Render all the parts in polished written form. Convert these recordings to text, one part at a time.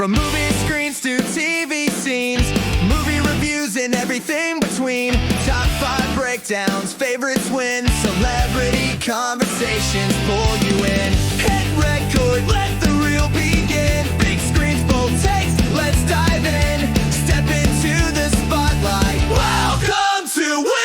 From movie screens to TV scenes, movie reviews and everything between. Top 5 breakdowns, favorites win, celebrity conversations pull you in. Hit record, let the reel begin. Big screens, bold takes, let's dive in. Step into the spotlight. Welcome to Wilhelm!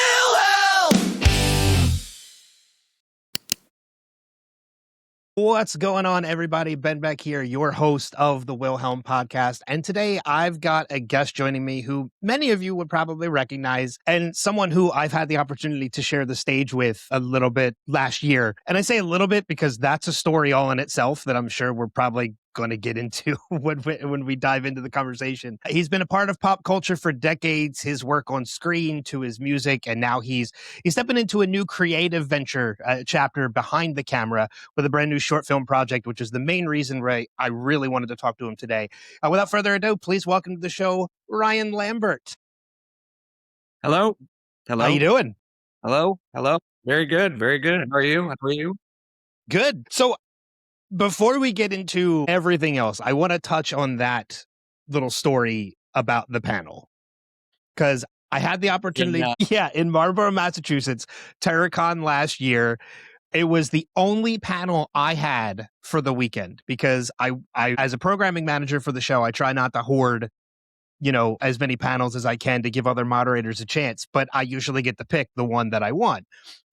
What's going on, everybody? Ben Beck here, your host of the Wilhelm Podcast. And today I've got a guest joining me who many of you would probably recognize, and someone who I've had the opportunity to share the stage with a little bit last year. And I say a little bit because that's a story all in itself that I'm sure we're probably going to get into when we dive into the conversation. He's been a part of pop culture for decades, his work on screen to his music, and now he's stepping into a new creative venture chapter behind the camera with a brand new short film project, which is the main reason I really wanted to talk to him today. Without further ado, please welcome to the show, Ryan Lambert. Hello. How you doing? Hello. Very good. How are you? Good. So before we get into everything else, I want to touch on that little story about the panel. Because I had the opportunity, in Marlborough, Massachusetts, TerraCon last year. It was the only panel I had for the weekend because I, as a programming manager for the show, I try not to hoard, as many panels as I can to give other moderators a chance. But I usually get to pick the one that I want.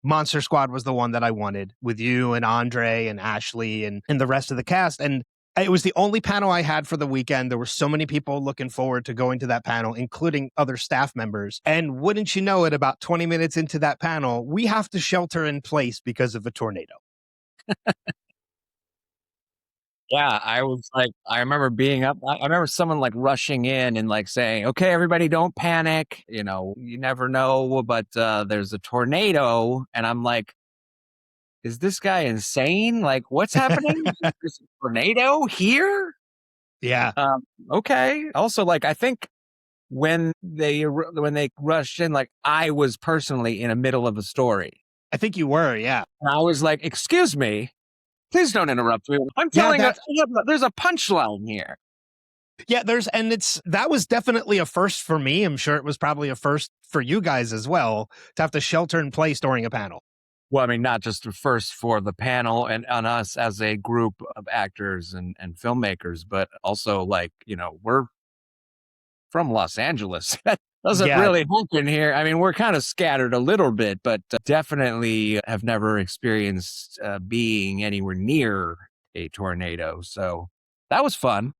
Monster Squad was the one that I wanted with you and Andre and Ashley and the rest of the cast. And it was the only panel I had for the weekend. There were so many people looking forward to going to that panel, including other staff members. And wouldn't you know it, about 20 minutes into that panel, we have to shelter in place because of a tornado. Yeah, I remember being up. I remember someone rushing in and saying, "Okay, everybody, don't panic. You never know, but there's a tornado." And I'm like, "Is this guy insane? What's happening? There's a tornado here?" Yeah. Okay. Also, I think when they rushed in, I was personally in the middle of a story. I think you were, yeah. And I was like, "Excuse me. Please don't interrupt me. I'm telling there's a punchline here." Yeah, that was definitely a first for me. I'm sure it was probably a first for you guys as well to have to shelter in place during a panel. Well, I mean, not just the first for the panel and on us as a group of actors and filmmakers, but also we're from Los Angeles. That doesn't really happen here. I mean, we're kind of scattered a little bit, but definitely have never experienced being anywhere near a tornado. So that was fun.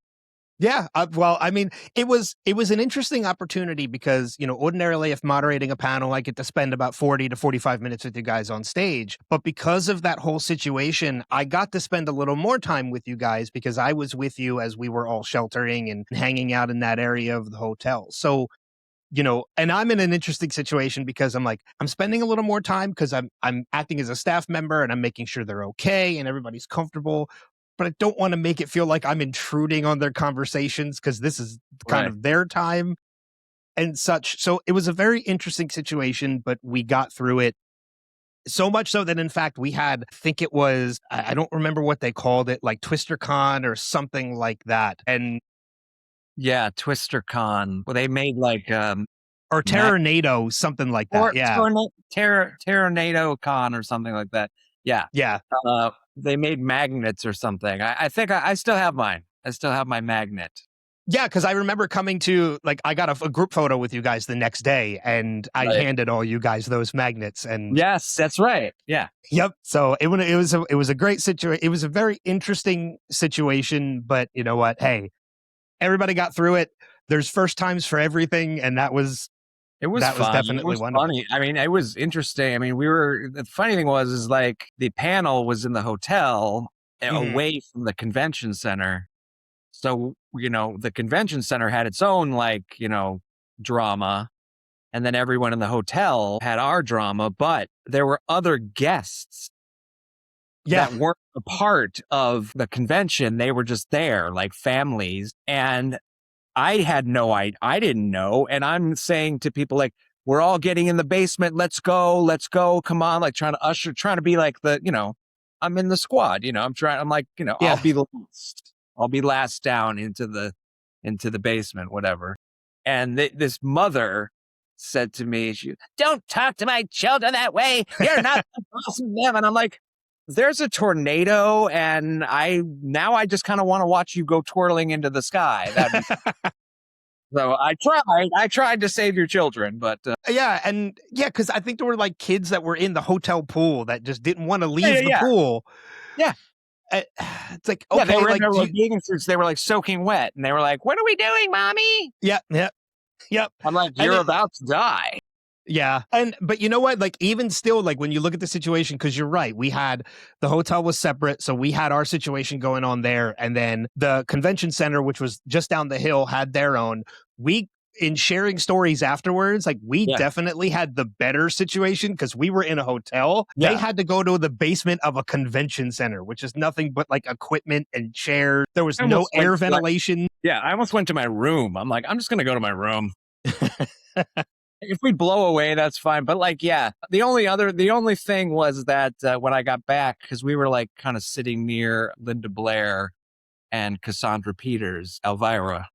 Yeah. Well, I mean, it was an interesting opportunity because, ordinarily if moderating a panel, I get to spend about 40 to 45 minutes with you guys on stage. But because of that whole situation, I got to spend a little more time with you guys because I was with you as we were all sheltering and hanging out in that area of the hotel. So, and I'm in an interesting situation because I'm spending a little more time because I'm acting as a staff member and I'm making sure they're okay and everybody's comfortable. But I don't want to make it feel like I'm intruding on their conversations because this is kind of their time and such. So it was a very interesting situation, but we got through it. So much so that, in fact, we had, I think it was, I don't remember what they called it, like TwisterCon or something like that. And yeah, TwisterCon. Well, they made or Terranado, something like that. Terranado Con or something like that. Yeah. Yeah. They made magnets or something. I think I still have mine. I still have my magnet. Yeah, because I remember coming to, I got a group photo with you guys the next day, and I handed all you guys those magnets. And yes, that's right. Yeah. Yep. So it was a great situation. It was a very interesting situation, but you know what? Hey, everybody got through it. There's first times for everything, and that was definitely wonderful. Funny. I mean, it was interesting. I mean, the funny thing was the panel was in the hotel away from the convention center. So, the convention center had its own drama, and then everyone in the hotel had our drama, but there were other guests that weren't a part of the convention. They were just there, like families. And I didn't know. And I'm saying to people we're all getting in the basement. Let's go. Come on. Trying to be I'm in the squad, I'll be last down into the into the basement, whatever. And this mother said to me, "Don't talk to my children that way. You're not the boss of them." And I'm like, there's a tornado, and I just kind of want to watch you go twirling into the sky. So I tried to save your children, but because I think there were like kids that were in the hotel pool that just didn't want to leave the yeah. pool. Yeah. It's like, okay, they were like in their bathing suits. They were like soaking wet, and they were like, "What are we doing, mommy?" Yep. I'm like, "You're about to die." Yeah. But you know what? Like, even still, like when you look at the situation, because you're right, the hotel was separate. So we had our situation going on there. And then the convention center, which was just down the hill, had their own. In sharing stories afterwards, like we definitely had the better situation because we were in a hotel. Yeah. They had to go to the basement of a convention center, which is nothing but like equipment and chairs. There was no air ventilation. I almost went to my room. I'm like, I'm just going to go to my room. If we blow away, that's fine. But like, the only thing was that when I got back, because we were like kind of sitting near Linda Blair and Cassandra Peters, Elvira.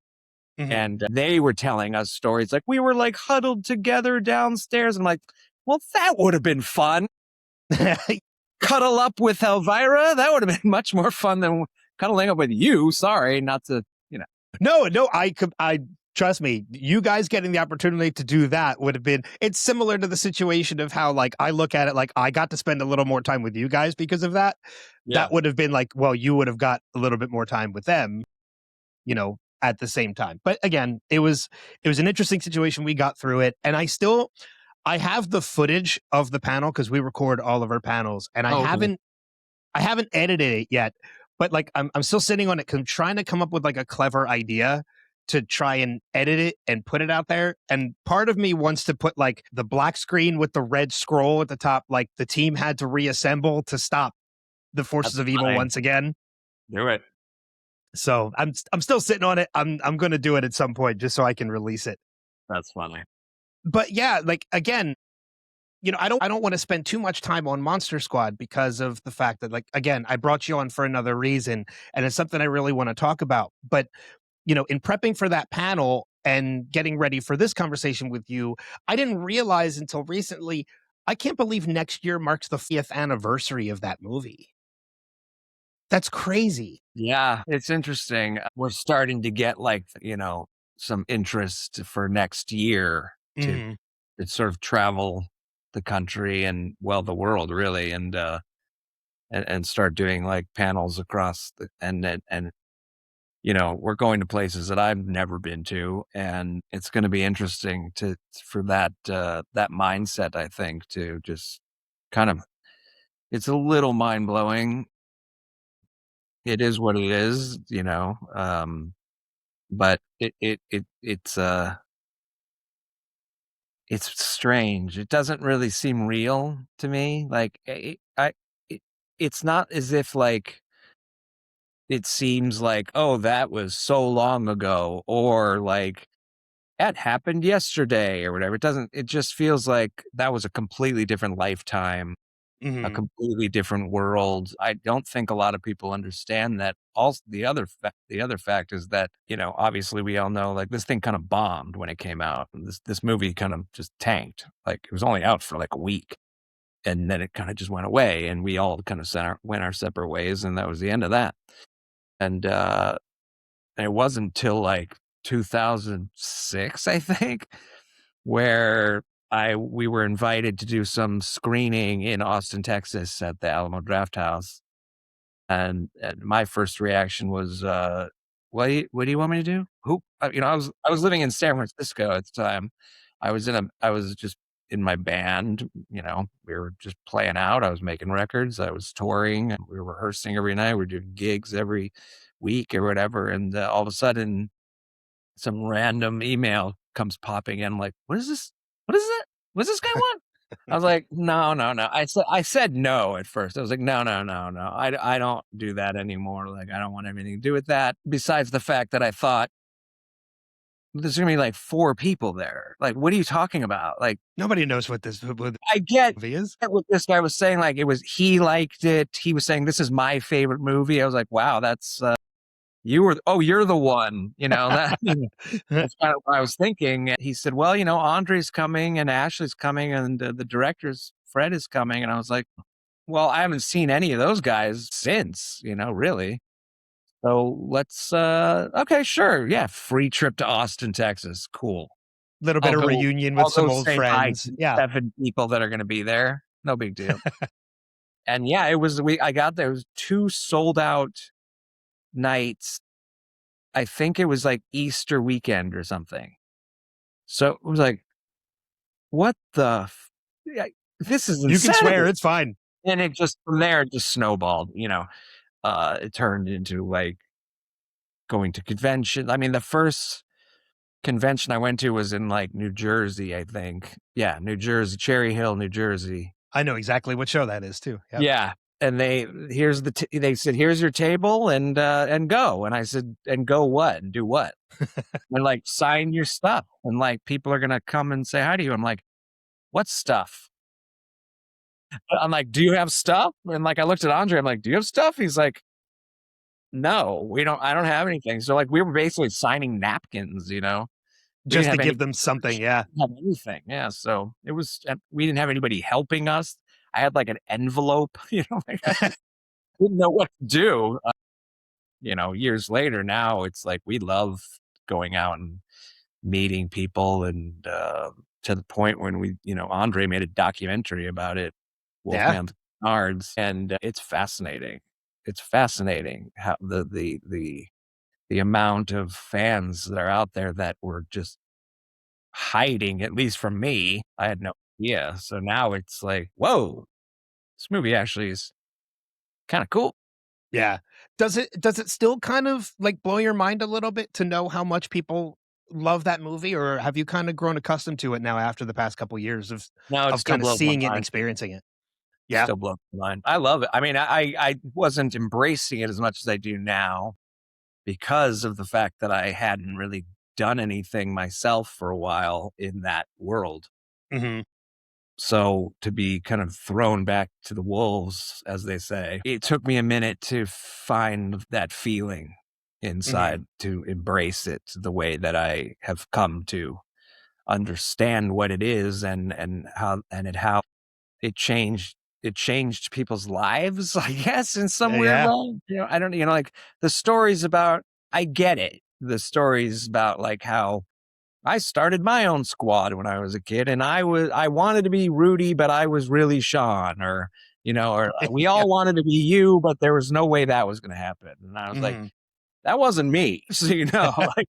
Mm-hmm. And they were telling us stories like we were like huddled together downstairs. I'm like, well, that would have been fun. Cuddle up with Elvira. That would have been much more fun than cuddling up with you. Sorry, not to, No, I trust me, you guys getting the opportunity to do that would have been, it's similar to the situation of how, like, I look at it like I got to spend a little more time with you guys because of that. Yeah. That would have been like, well, you would have got a little bit more time with them, at the same time. But again, it was an interesting situation. We got through it. And I have the footage of the panel because we record all of our panels, and I haven't edited it yet, but like, I'm still sitting on it because I'm trying to come up with like a clever idea to try and edit it and put it out there. And part of me wants to put like the black screen with the red scroll at the top, like the team had to reassemble to stop the forces of evil once again. Do it. So I'm still sitting on it. I'm going to do it at some point just so I can release it. That's funny. But yeah, like again, I don't want to spend too much time on Monster Squad because of the fact that, like, again, I brought you on for another reason, and it's something I really want to talk about. But in prepping for that panel and getting ready for this conversation with you, I didn't realize until recently, I can't believe next year marks the 50th anniversary of that movie. That's crazy. Yeah, it's interesting. We're starting to get like, some interest for next year to sort of travel the country and, well, the world really, and start doing like panels across and we're going to places that I've never been to, and it's going to be interesting for that mindset, I think, to just kind of, it's a little mind blowing. It is what it is, but it's strange. It doesn't really seem real to me. Like it's not as if like, it seems like, oh, that was so long ago, or like that happened yesterday or whatever. It just feels like that was a completely different lifetime, a completely different world. I don't think a lot of people understand that. Also, the other fact is that, obviously we all know, like, this thing kind of bombed when it came out. This movie kind of just tanked. Like, it was only out for like a week, and then it kind of just went away, and we all kind of went our separate ways, and that was the end of that. And it wasn't until like 2006, I think, where we were invited to do some screening in Austin, Texas at the Alamo Drafthouse. And my first reaction was, what do you want me to do? I was living in San Francisco at the time. I was just in my band, we were just playing out. I was making records. I was touring, and we were rehearsing every night. We were doing gigs every week or whatever. And all of a sudden, some random email comes popping in. I'm like, what is this? What is it? What's this guy want? I was like, no. I said no at first. I was like, no. I don't do that anymore. Like, I don't want anything to do with that. Besides the fact that I thought, there's going to be like 4 people there. Like, what are you talking about? Like, nobody knows what I get movie is. What this guy was saying, like, he liked it. He was saying, this is my favorite movie. I was like, wow, that's you're the one, that that's kind of what I was thinking. And he said, well, Andre's coming and Ashley's coming and the director's Fred is coming. And I was like, well, I haven't seen any of those guys since, really. So let's, okay, sure. Yeah. Free trip to Austin, Texas. Cool. Little bit of reunion with some old say hi friends. to Yeah. 7 people that are going to be there. No big deal. And yeah, I got there. It was 2 sold out nights. I think it was like Easter weekend or something. So it was like, what the? This is insane. You can swear, it's fine. And it just, from there, it just snowballed, it turned into like going to convention. I mean, the first convention I went to was in like New Jersey, I think. Yeah, New Jersey, Cherry Hill, New Jersey. I know exactly what show that is too. Yep. Yeah. And they said, here's your table and go. And I said, and go what? And do what? And like, sign your stuff. And like, people are going to come and say hi to you. I'm like, what stuff? I'm like, do you have stuff? And like, I looked at Andre, I'm like, do you have stuff? He's like, no, I don't have anything. So like, we were basically signing napkins, just to give them something. Yeah. Have anything. Yeah. So we didn't have anybody helping us. I had like an envelope, like I didn't know what to do. Years later now, it's like, we love going out and meeting people, and to the point when we, Andre made a documentary about it, Wolfman Cards, and it's fascinating. It's fascinating how the amount of fans that are out there that were just hiding, at least from me. I had no idea. So now it's like, whoa, this movie actually is kind of cool. Yeah. Does it still kind of like blow your mind a little bit to know how much people love that movie, or have you kind of grown accustomed to it now after the past couple years of kind of seeing it and experiencing it? Yeah. Still blows my mind. I love it. I mean, I wasn't embracing it as much as I do now because of the fact that I hadn't really done anything myself for a while in that world. Mm-hmm. So to be kind of thrown back to the wolves, as they say, it took me a minute to find that feeling inside, to embrace it the way that I have come to understand what it is and how it changed people's lives, I guess, in some weird way. I don't, like the stories about, I get it. The stories about like how I started my own squad when I was a kid, and I wanted to be Rudy, but I was really Sean, or we all wanted to be you, but there was no way that was going to happen. And I was like, that wasn't me. So, like,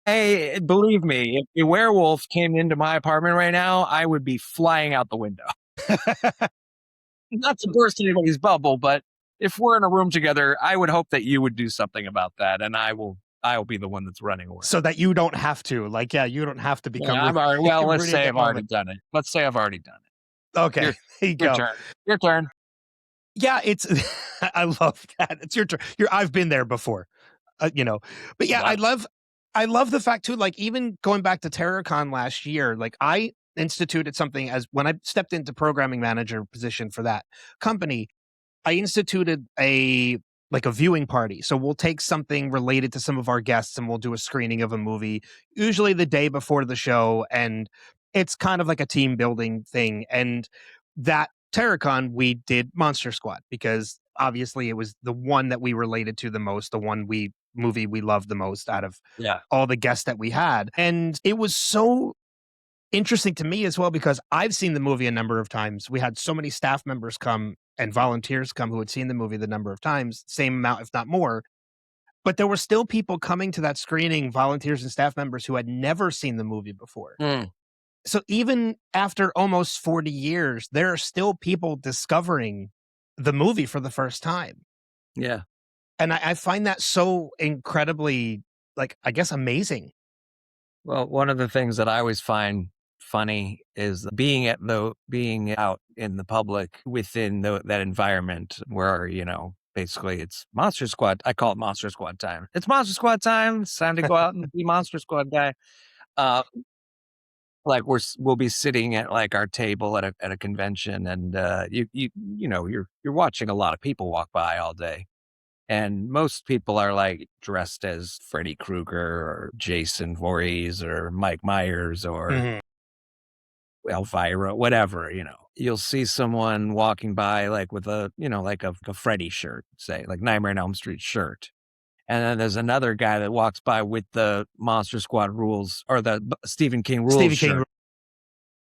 hey, believe me, if a werewolf came into my apartment right now, I would be flying out the window. Not to burst anybody's bubble, but if we're in a room together, I would hope that you would do something about that, and I'll be the one that's running away. So that you don't have to. Like, you don't have to become. Let's say I've already done it. Okay, here you go. Your turn. Yeah, it's. I love that. It's your turn. I've been there before, but yeah, what? I love the fact too. Like, even going back to TerrorCon last year, like I instituted something as when I stepped into programming manager position for that company. I instituted a viewing party. So we'll take something related to some of our guests and we'll do a screening of a movie, usually the day before the show. And it's kind of like a team building thing. And that TerrorCon, we did Monster Squad because obviously it was the one that we related to the most, the movie we loved the most out of all the guests that we had. And it was so interesting to me as well, because I've seen the movie a number of times. We had so many staff members come and volunteers come who had seen the movie the number of times, same amount, if not more. But there were still people coming to that screening, volunteers and staff members who had never seen the movie before. So even after almost 40 years, there are still people discovering the movie for the first time. Yeah. And I find that so incredibly, I guess, amazing. Well, one of the things that I always find funny is being out in the public within that environment where, basically it's Monster Squad. I call it Monster Squad time. It's Monster Squad time. It's time to go out and be Monster Squad guy. Like we'll be sitting at like our table at a convention, and you're watching a lot of people walk by all day. And most people are like dressed as Freddy Krueger or Jason Voorhees or Mike Myers or Elvira, whatever, You'll see someone walking by like with a, like a Freddy shirt, say, like Nightmare on Elm Street shirt. And then there's another guy that walks by with the Monster Squad rules or the Stephen King rules shirt.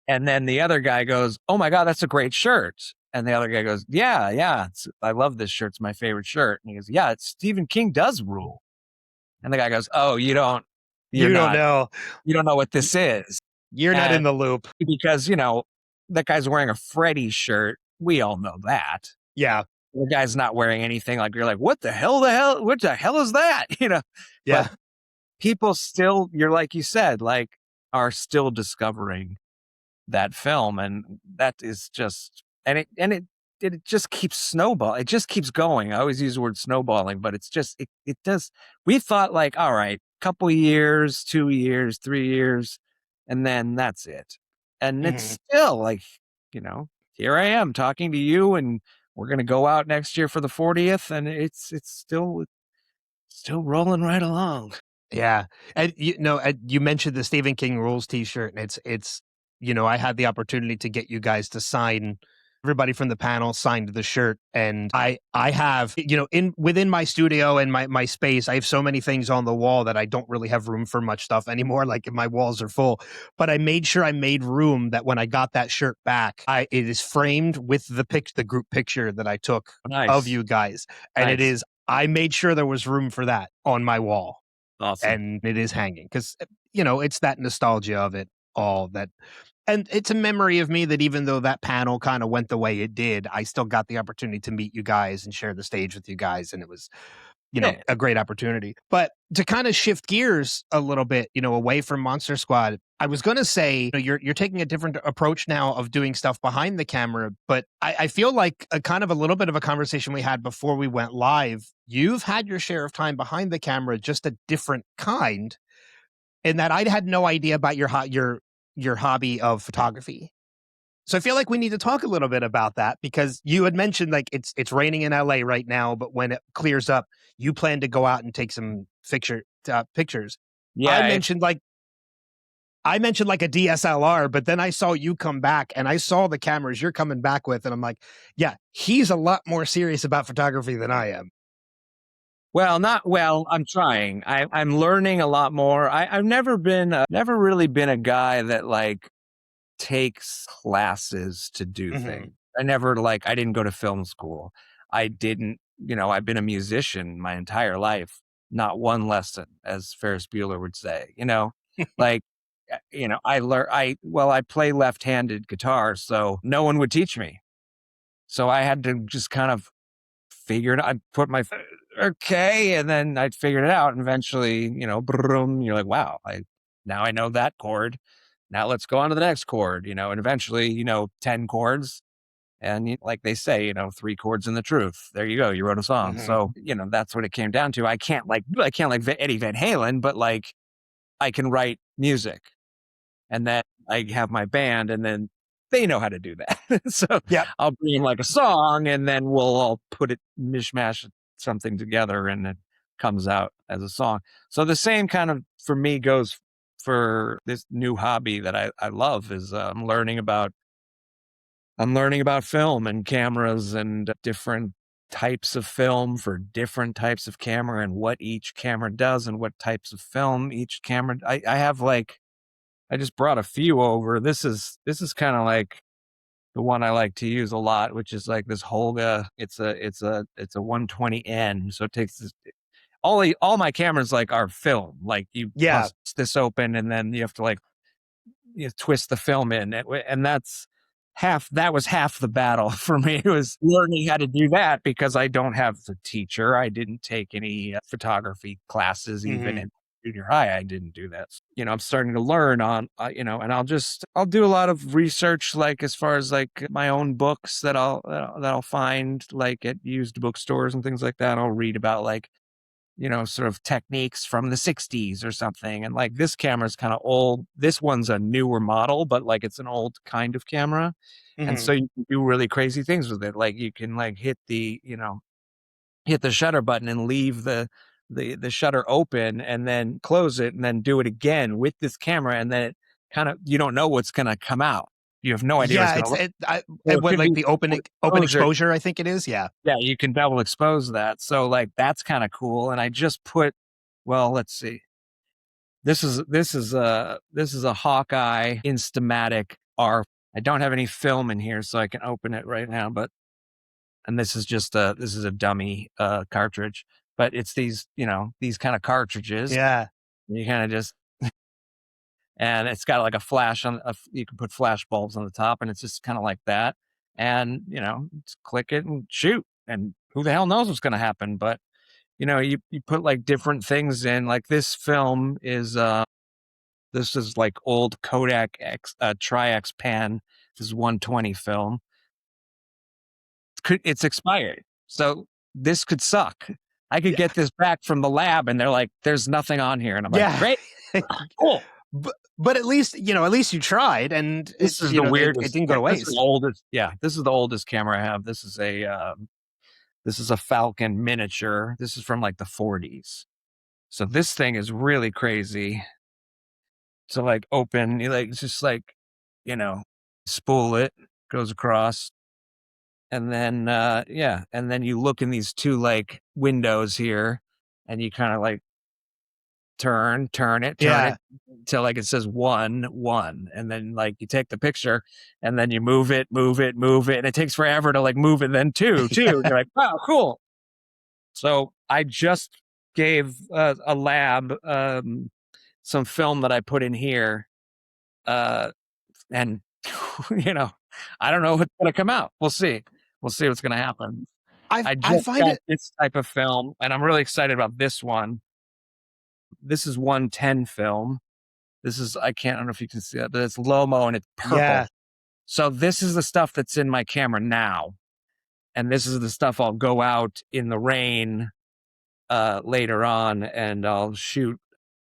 And then the other guy goes, "Oh my God, that's a great shirt." And the other guy goes, "Yeah, I love this shirt. It's my favorite shirt." And he goes, "Yeah, it's Stephen King does rule." And the guy goes, "Oh, you don't know. You don't know what this is. You're not in the loop." Because, that guy's wearing a Freddy shirt. We all know that. Yeah. The guy's not wearing anything like, you're like, what the hell is that? Yeah. But people still, you're like you said, like, are still discovering that film. And that is just, and it just keeps snowballing. It just keeps going. I always use the word snowballing, but it's just, it does. We thought like, all right, couple years, 2 years, 3 years, and then that's it. And it's still like, here I am talking to you, and we're going to go out next year for the 40th, and it's still rolling right along. Yeah. And you mentioned the Stephen King rules t-shirt, and it's I had the opportunity to get you guys to sign. Everybody from the panel signed the shirt, and I have, within my studio and my space, I have so many things on the wall that I don't really have room for much stuff anymore. Like my walls are full, but I made sure I made room that when I got that shirt back, it is framed with the group picture that I took of you guys. And I made sure there was room for that on my wall. Awesome. And it is hanging because, it's that nostalgia of it all that. And it's a memory of me that even though that panel kind of went the way it did, I still got the opportunity to meet you guys and share the stage with you guys. And it was, a great opportunity. But to kind of shift gears a little bit, away from Monster Squad, I was going to say, you're taking a different approach now of doing stuff behind the camera. But I feel like a kind of a little bit of a conversation we had before we went live. You've had your share of time behind the camera, just a different kind, in that I had no idea about your hobby of photography. So I feel like we need to talk a little bit about that, because you had mentioned like it's raining in LA right now, but when it clears up, you plan to go out and take some pictures. Yeah. I mentioned like a DSLR, but then I saw you come back and I saw the cameras you're coming back with, and I'm like, yeah, he's a lot more serious about photography than I am. I'm trying. I'm learning a lot more. I've never really been a guy that like takes classes to do things. I didn't go to film school. I've been a musician my entire life. Not one lesson, as Ferris Bueller would say, like, I play left-handed guitar, so no one would teach me. So I had to just kind of figure it out. I put my okay, and then I figured it out, and eventually, boom, you're like, wow, now I know that chord. Now let's go on to the next chord, and eventually, 10 chords, and like they say, 3 chords in the truth. There you go, you wrote a song. So, that's what it came down to. I can't like Eddie Van Halen, but like I can write music, and then I have my band, and then they know how to do that. So yeah, I'll bring like a song, and then we'll all put it mishmash something together, and it comes out as a song. So the same kind of for me goes for this new hobby that I love is I'm learning about film and cameras and different types of film for different types of camera, and what each camera does and what types of film each camera. I have like, I just brought a few over. This is kind of like the one I like to use a lot, which is like this Holga. It's a 120N. So it takes this, all my cameras like are film. Like you bust this open, and then you have to like twist the film in, and that was half the battle for me. It was learning how to do that, because I don't have the teacher. I didn't take any photography classes, even in junior high. I didn't do that. I'm starting to learn on, and I'll do a lot of research, like as far as like my own books that I'll find like at used bookstores and things like that. I'll read about like, sort of techniques from the 60s or something. And like this camera's kind of old. This one's a newer model, but like it's an old kind of camera. And so you can do really crazy things with it. Like you can like hit the, hit the shutter button and leave the shutter open and then close it and then do it again with this camera. And then it kind of, you don't know what's going to come out. You have no idea what's Yeah, going to look. So it what could like be the open exposure, I think it is. Yeah. Yeah, you can double expose that. So like that's kind of cool. And I just put, well, let's see. This is a Hawkeye Instamatic R. I don't have any film in here, so I can open it right now. And this is just a dummy cartridge. But it's these kind of cartridges. Yeah. You kind of just, and it's got like a flash you can put flash bulbs on the top, and it's just kind of like that. And just click it and shoot. And who the hell knows what's going to happen? But you put like different things in. Like this film is this is like old Kodak Tri-X pan. This is 120 film. It's expired, so this could suck. I could get this back from the lab, and they're like, "There's nothing on here," and I'm like, "Great, cool." But at least you tried, and This is the weirdest. It didn't go to waste. This is the oldest. Yeah, this is the oldest camera I have. This is a Falcon miniature. This is from like the 40s. So this thing is really crazy. To like open, it's just like, spool it, goes across. And then, and then you look in these two like windows here, and you kind of like turn it till like it says 1, 1. And then like you take the picture and then you move it. And it takes forever to like move it. Then 2. You're like, wow, cool. So I just gave a lab some film that I put in here. And, I don't know what's going to come out. We'll see. We'll see what's going to happen. I find this type of film, and I'm really excited about this one. This is 110 film. This is, I don't know if you can see that, but it's Lomo and it's purple. Yeah. So this is the stuff that's in my camera now. And this is the stuff I'll go out in the rain later on, and I'll shoot.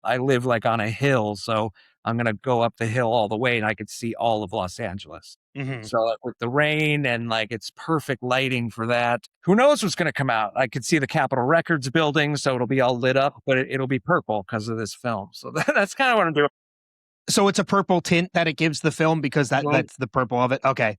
I live like on a hill, so I'm going to go up the hill all the way, and I could see all of Los Angeles. Mm-hmm. So like, with the rain and like it's perfect lighting for that. Who knows what's going to come out? I could see the Capitol Records building, so it'll be all lit up, but it'll be purple because of this film. So that's kind of what I'm doing. So it's a purple tint that it gives the film because that's the purple of it. Okay.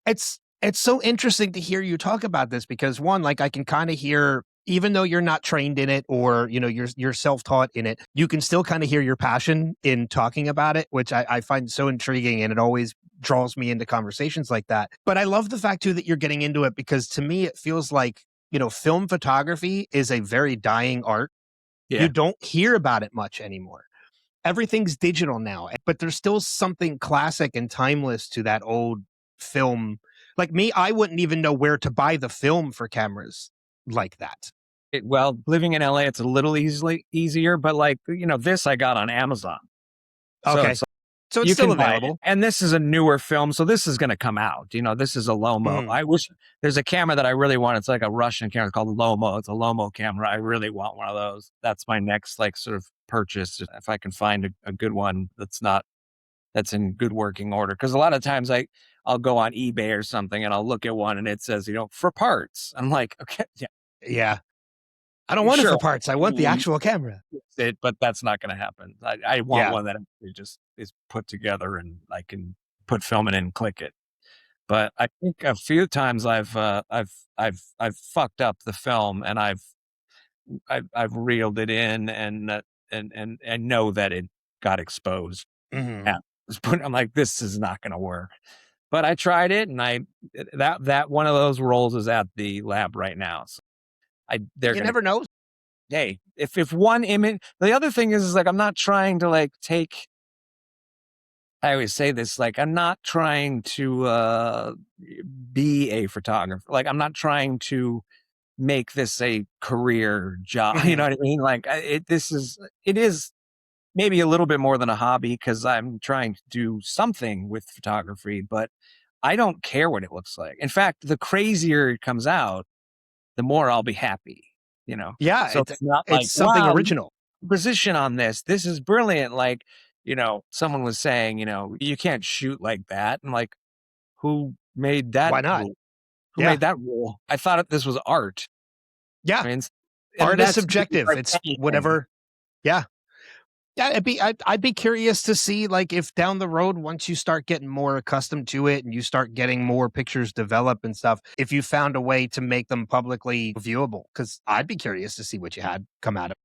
It's so interesting to hear you talk about this because one, like I can kind of hear, even though you're not trained in it or, you're self-taught in it, you can still kind of hear your passion in talking about it, which I find so intriguing, and it always draws me into conversations like that. But I love the fact too that you're getting into it because to me, it feels like, film photography is a very dying art. Yeah. You don't hear about it much anymore. Everything's digital now, but there's still something classic and timeless to that old film. Like me, I wouldn't even know where to buy the film for cameras like that. Well, living in LA, it's a little easier, but like, this I got on Amazon. Okay. So it's still available. And this is a newer film, so this is going to come out. This is a Lomo. I wish there's a camera that I really want. It's like a Russian camera called Lomo. It's a Lomo camera. I really want one of those. That's my next like sort of purchase. If I can find a good one that's in good working order. Because a lot of times I'll go on eBay or something and I'll look at one and it says, for parts. I'm like, okay, yeah. I don't want it for parts. I want the actual camera. But that's not going to happen. I want one that just is put together and I can put film in and click it. But I think a few times I've fucked up the film and I've reeled it in and know that it got exposed. Mm-hmm. I'm like, this is not going to work. But I tried it, and that one of those rolls is at the lab right now. So never know. Hey, if one image, the other thing is like, I'm not trying to like take. I always say this, like, I'm not trying to be a photographer. Like, I'm not trying to make this a career job. You know what I mean? Like, it is maybe a little bit more than a hobby because I'm trying to do something with photography, but I don't care what it looks like. In fact, the crazier it comes out, the more I'll be happy, Yeah. So it's not like something original. Position on this. This is brilliant. Like, someone was saying, you can't shoot like that. And like, who made that? Why not? Rule? Who made that rule? I thought this was art. Yeah. I mean, and Art is that's subjective. like It's anything. whatever. Yeah. Yeah, I'd be curious to see, like, if down the road, once you start getting more accustomed to it and you start getting more pictures develop and stuff, if you found a way to make them publicly viewable, because I'd be curious to see what you had come out of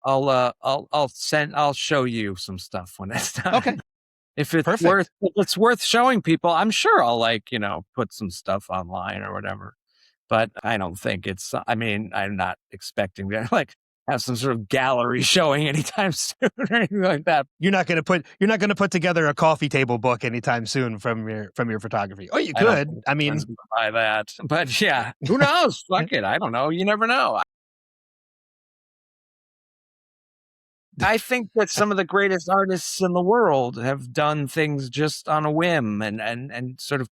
I'll show you some stuff when it's it. done. Okay, If perfect. it's worth showing people, I'm sure I'll put some stuff online or whatever. But I don't think I mean, I'm not expecting to have some sort of gallery showing anytime soon or anything like that. You're not gonna put together a coffee table book anytime soon from your photography. Oh, you I don't could. think I mean, anyone's gonna buy that. But yeah, who knows? Fuck it. I don't know. You never know. I think that some of the greatest artists in the world have done things just on a whim and sort of,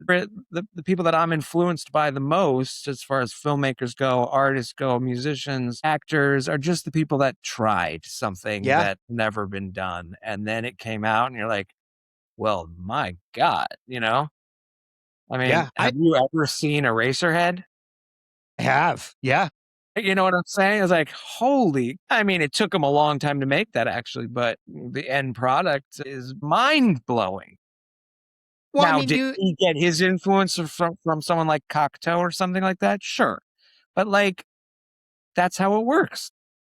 the people that I'm influenced by the most as far as filmmakers go, artists go, musicians, actors are just the people that tried something yeah, that never been done. And then it came out and you're like, well, my God, I mean, yeah, have you ever seen Eraserhead? I have. Yeah. You know what I'm saying? It's like, holy, I mean, it took him a long time to make that actually, but the end product is mind blowing. Well, I Now, mean, did he get his influence from someone like Cocteau or something like that? Sure. But that's how it works.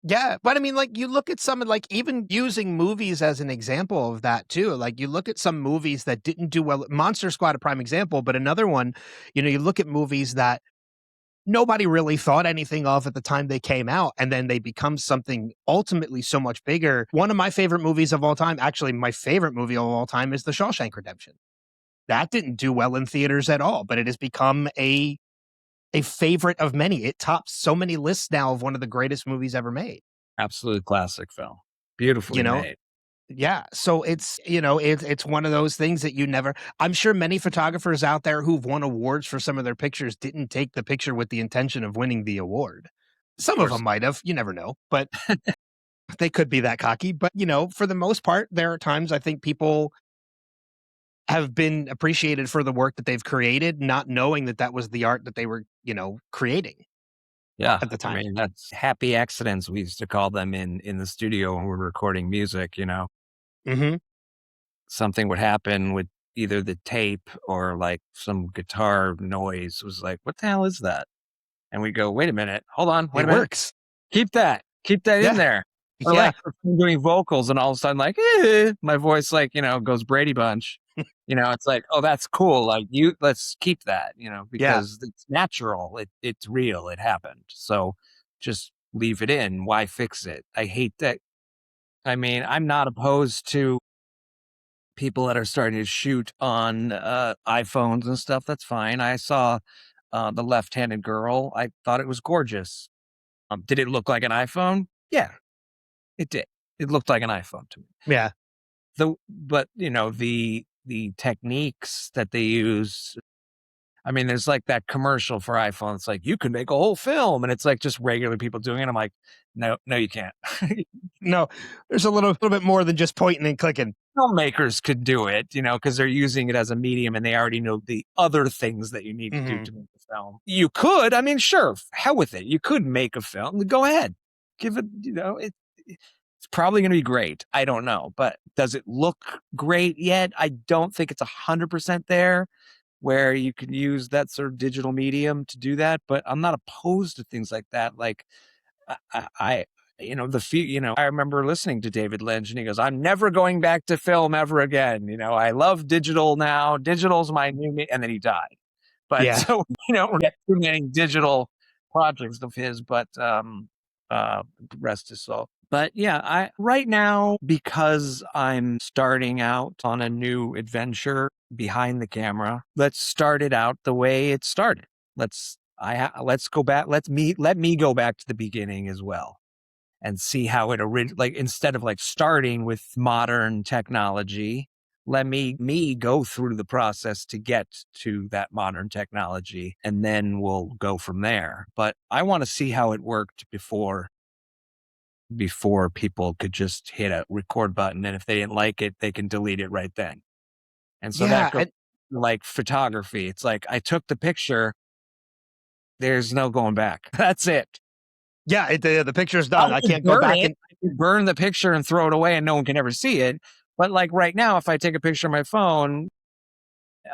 yeah, but I mean, like, you look at some, like, even using movies as an example of that too. Like, you look at some movies that didn't do well. Monster Squad, a prime example, but another one, you look at movies that nobody really thought anything of at the time they came out, and then they become something ultimately so much bigger. One of my favorite movies of all time, actually, my favorite movie of all time, is The Shawshank Redemption. That didn't do well in theaters at all, but it has become a favorite of many. It tops so many lists now of one of the greatest movies ever made. Absolute classic film. You Beautifully know, made. yeah. So it's one of those things that you never. I'm sure many photographers out there who've won awards for some of their pictures didn't take the picture with the intention of winning the award. Of Some of them course. might have. You never know, but they could be that cocky. But for the most part, there are times I think people have been appreciated for the work that they've created, not knowing that that was the art that they were creating Yeah. at the I time. mean, that's happy accidents. We used to call them in the studio when we were recording music. Hmm. Something would happen with either the tape or like some guitar noise was like, what the hell is that? And we go, wait a minute, hold on, wait It a minute. works. Keep that in Yeah. there. Or Yeah. like if I'm doing vocals and all of a sudden my voice goes Brady Bunch. It's like, oh, that's cool. Like let's keep that, Yeah. because it's natural. It's real. It happened. So just leave it in. Why fix it? I hate that. I mean, I'm not opposed to people that are starting to shoot on iPhones and stuff. That's fine. I saw The Left-Handed Girl. I thought it was gorgeous. Did it look like an iPhone? Yeah, it did. It looked like an iPhone to me. Yeah. But the techniques that they use. I mean, there's like that commercial for iPhone. It's like you can make a whole film, and it's like just regular people doing it. I'm like, no, you can't. No, there's a little bit more than just pointing and clicking. Filmmakers could do it, because they're using it as a medium and they already know the other things that you need to do Hmm. to make a film. You could, I mean, sure, hell with it. You could make a film. Go ahead, give it. It's probably going to be great. I don't know, but does it look great yet? I don't think it's 100% there, where you can use that sort of digital medium to do that. But I'm not opposed to things like that. Like I I remember listening to David Lynch and he goes, I'm never going back to film ever again. I love digital now. Digital's my new, and then he died. But Yeah. so, we get too many digital projects of his, but, rest his soul. But yeah, right now, because I'm starting out on a new adventure behind the camera, let's start it out the way it started. Let's go back. Let me go back to the beginning as well and see how it instead of starting with modern technology, let me go through the process to get to that modern technology, and then we'll go from there. But I want to see how it worked before people could just hit a record button, and if they didn't like it, they can delete it right then. And so that Yeah. goes like photography. It's like I took the picture there's no going back. That's it. Yeah, the picture's done. I could can't go back and I could burn the picture and throw it away and no one can ever see it. But like right now, if I take a picture of my phone,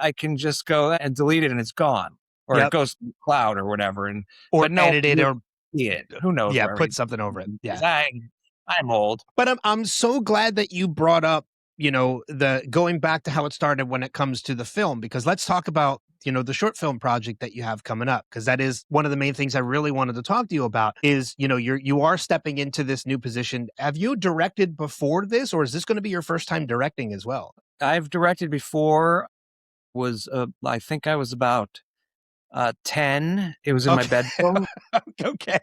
I can just go and delete it and it's gone. Or it yep, goes to the cloud or whatever. or But no one edit it can or see it. Who knows yeah, where put something over it. Yeah. I'm old. But I'm so glad that you brought up, the going back to how it started when it comes to the film, because let's talk about, the short film project that you have coming up, because that is one of the main things I really wanted to talk to you about is, you are stepping into this new position. Have you directed before this, or is this going to be your first time directing as well? I've directed before. I think I was about 10. It was in my Okay. bedroom. Okay.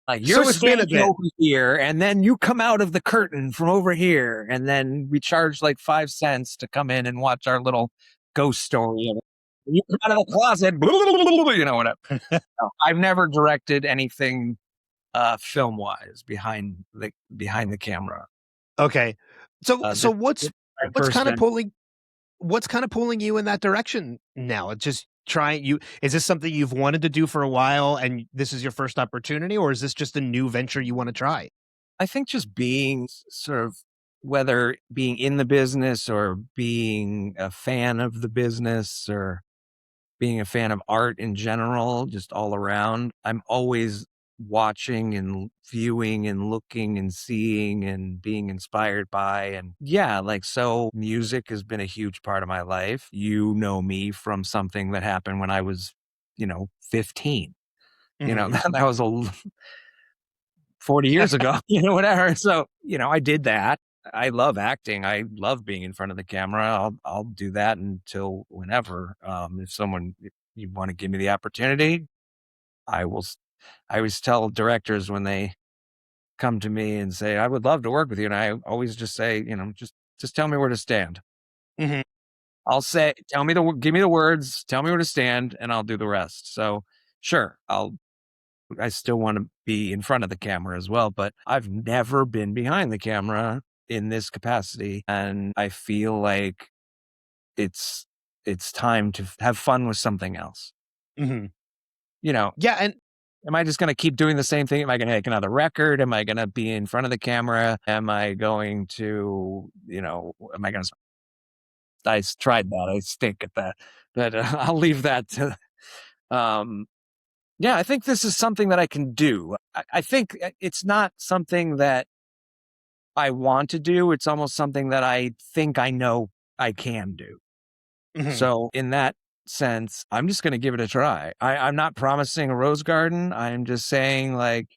Like, So you're it's been a standing bit. over here, and then you come out of the curtain from over here, and then we charge like 5 cents to come in and watch our little ghost story. You come out of the closet, whatever. No, I've never directed anything film wise behind the camera. Okay. So This what's is my what's first kind of venture. pulling you in that direction now? It's just trying you is this something you've wanted to do for a while and this is your first opportunity, or is this just a new venture you want to try? I think just being sort of, whether being in the business or being a fan of the business or being a fan of art in general, just all around, I'm always watching and viewing and looking and seeing and being inspired by. And yeah, like, so music has been a huge part of my life. You know me from something that happened when I was, 15. Mhm. That was 40 years ago, whatever. So, I did that. I love acting. I love being in front of the camera. I'll do that until whenever. If you want to give me the opportunity, I will. I always tell directors when they come to me and say, I would love to work with you. And I always just say, just tell me where to stand. Mhm. I'll say, give me the words, tell me where to stand, and I'll do the rest. So sure, I still want to be in front of the camera as well, but I've never been behind the camera in this capacity. And I feel like it's time to have fun with something else. Mhm. You know, Yeah, and am I just going to keep doing the same thing? Am I going to make another record? Am I going to be in front of the camera? Am I going to, am I going to, I tried that. I stink at that, but I'll leave that to, um, yeah, I think this is something that I can do. I think it's not something that I want to do. It's almost something that I think I know I can do. Mhm. So in that sense, I'm just going to give it a try. I'm not promising a rose garden. I'm just saying, like,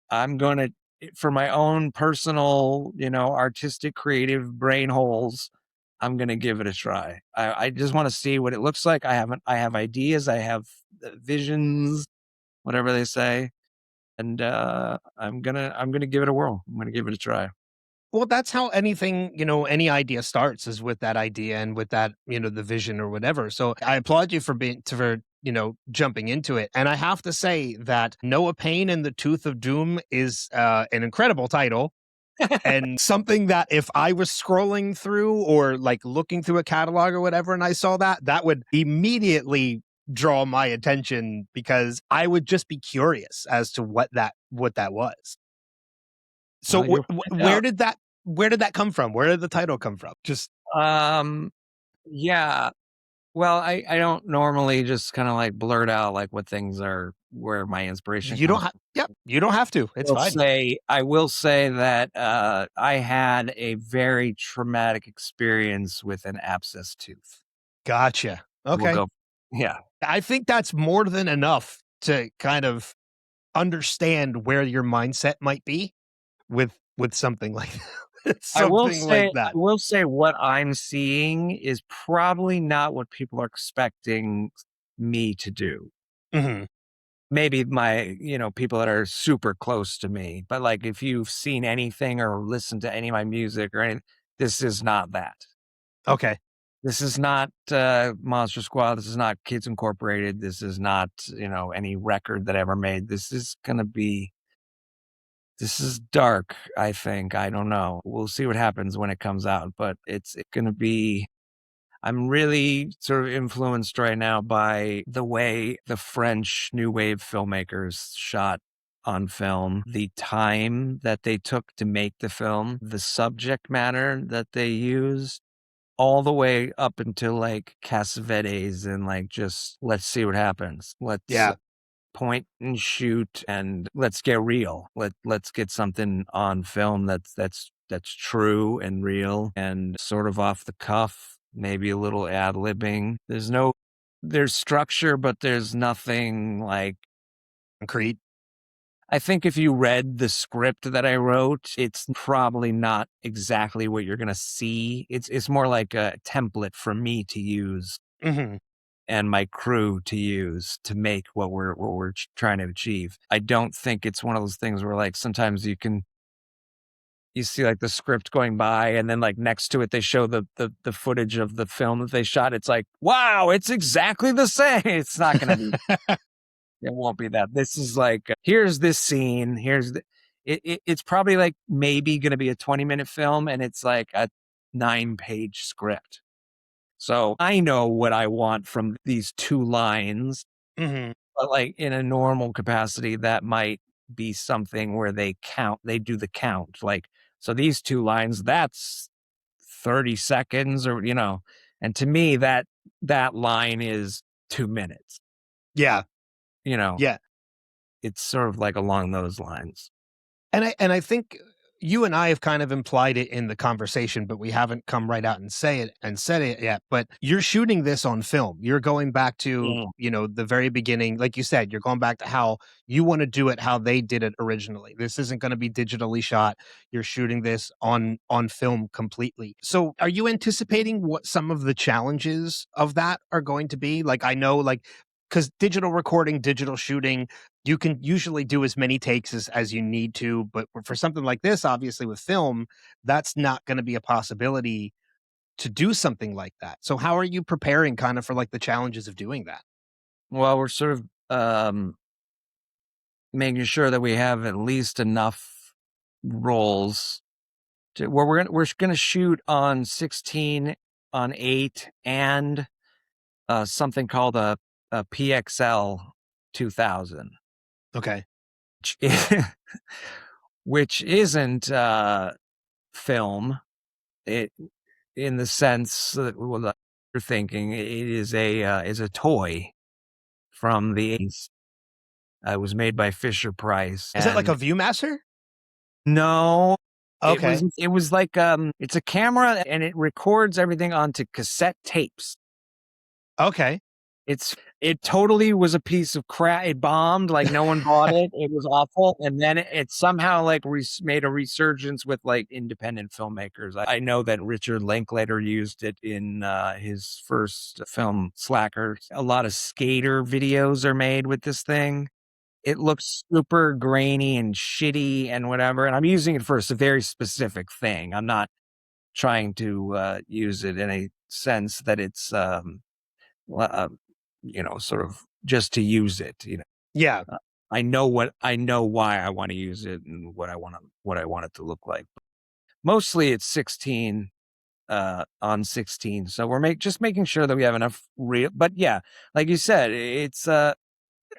I'm going to, for my own personal, artistic, creative brain holes, I'm going to give it a try. I just want to see what it looks like. I have ideas. I have visions, whatever they say. And I'm gonna give it a whirl. I'm gonna give it a try. Well, that's how anything, any idea starts is with that idea and with that, the vision or whatever. So I applaud you for jumping into it. And I have to say that Noah Payne and the Tooth of Doom is an incredible title and something that if I was scrolling through or like looking through a catalog or whatever and I saw that, that would immediately draw my attention because I would just be curious as to what that was. So Well, you'll find out. where did that come from? Where did the title come from? Just Um, yeah. Well, I don't normally just kind of like blurt out like what things are, where my inspiration you don't comes have from. yep, you don't have to. It's fine. I will say that I had a very traumatic experience with an abscess tooth. Gotcha. We'll Okay. go. Yeah. I think that's more than enough to kind of understand where your mindset might be with something like something like I that. will say what I'm seeing is probably not what people are expecting me to do. Mhm. Maybe people that are super close to me, but like if you've seen anything or listened to any of my music or anything, this is not that. Okay. This is not Monster Squad. This is not Kids Incorporated. This is not, any record that I ever made. This is dark, I think. I don't know. We'll see what happens when it comes out, but it's going to be, I'm really sort of influenced right now by the way the French New Wave filmmakers shot on film, the time that they took to make the film, the subject matter that they used, all the way up until like Cassavetes and like just let's see what happens. Let's point and shoot and let's get real. Let's get something on film that's true and real and sort of off the cuff, maybe a little ad-libbing. There's structure, but there's nothing like Concrete. I think if you read the script that I wrote, it's probably not exactly what you're going to see. It's more like a template for me to use and my crew to use to make what we're trying to achieve. I don't think it's one of those things where like sometimes you see like the script going by and then like next to it they show the footage of the film that they shot. It's like, wow, it's exactly the same. It's not going to be. It won't be that. This is like, here's this scene. It's probably like maybe going to be a 20-minute film and it's like a 9-page script. So I know what I want from these 2 lines, but like in a normal capacity, that might be something where they do the count. Like, so these 2 lines, that's 30 seconds or, and to me that line is 2 minutes. Yeah. Yeah. It's sort of like along those lines. And I think you and I have kind of implied it in the conversation, but we haven't come right out and said it yet. But you're shooting this on film. You're going back to, the very beginning. Like you said, you're going back to how you want to do it, how they did it originally. This isn't going to be digitally shot. You're shooting this on film completely. So are you anticipating what some of the challenges of that are going to be? Like, I know, like, because digital recording, digital shooting, you can usually do as many takes as you need to. But for something like this, obviously with film, that's not going to be a possibility to do something like that. So how are you preparing kind of for like the challenges of doing that? Well, we're sort of making sure that we have at least enough rolls where we're going to shoot on 16, on 8, and something called a PXL 2000. Okay. Which isn't film. It, in the sense that you're thinking, it is a toy from the 80s. It was made by Fisher Price. Is that like a Viewmaster? No. Okay. It was like it's a camera and it records everything onto cassette tapes. Okay. It totally was a piece of crap. It bombed, like no one bought it. It was awful. And then it somehow like made a resurgence with like independent filmmakers. I know that Richard Linklater used it in his first film, Slacker. A lot of skater videos are made with this thing. It looks super grainy and shitty and whatever. And I'm using it for a very specific thing. I'm not trying to use it in a sense that it's sort of just to use it, Yeah. I know why I want to use it and what I want it to look like. Mostly it's 16 on 16. So we're just making sure that we have enough real, but yeah, like you said, it's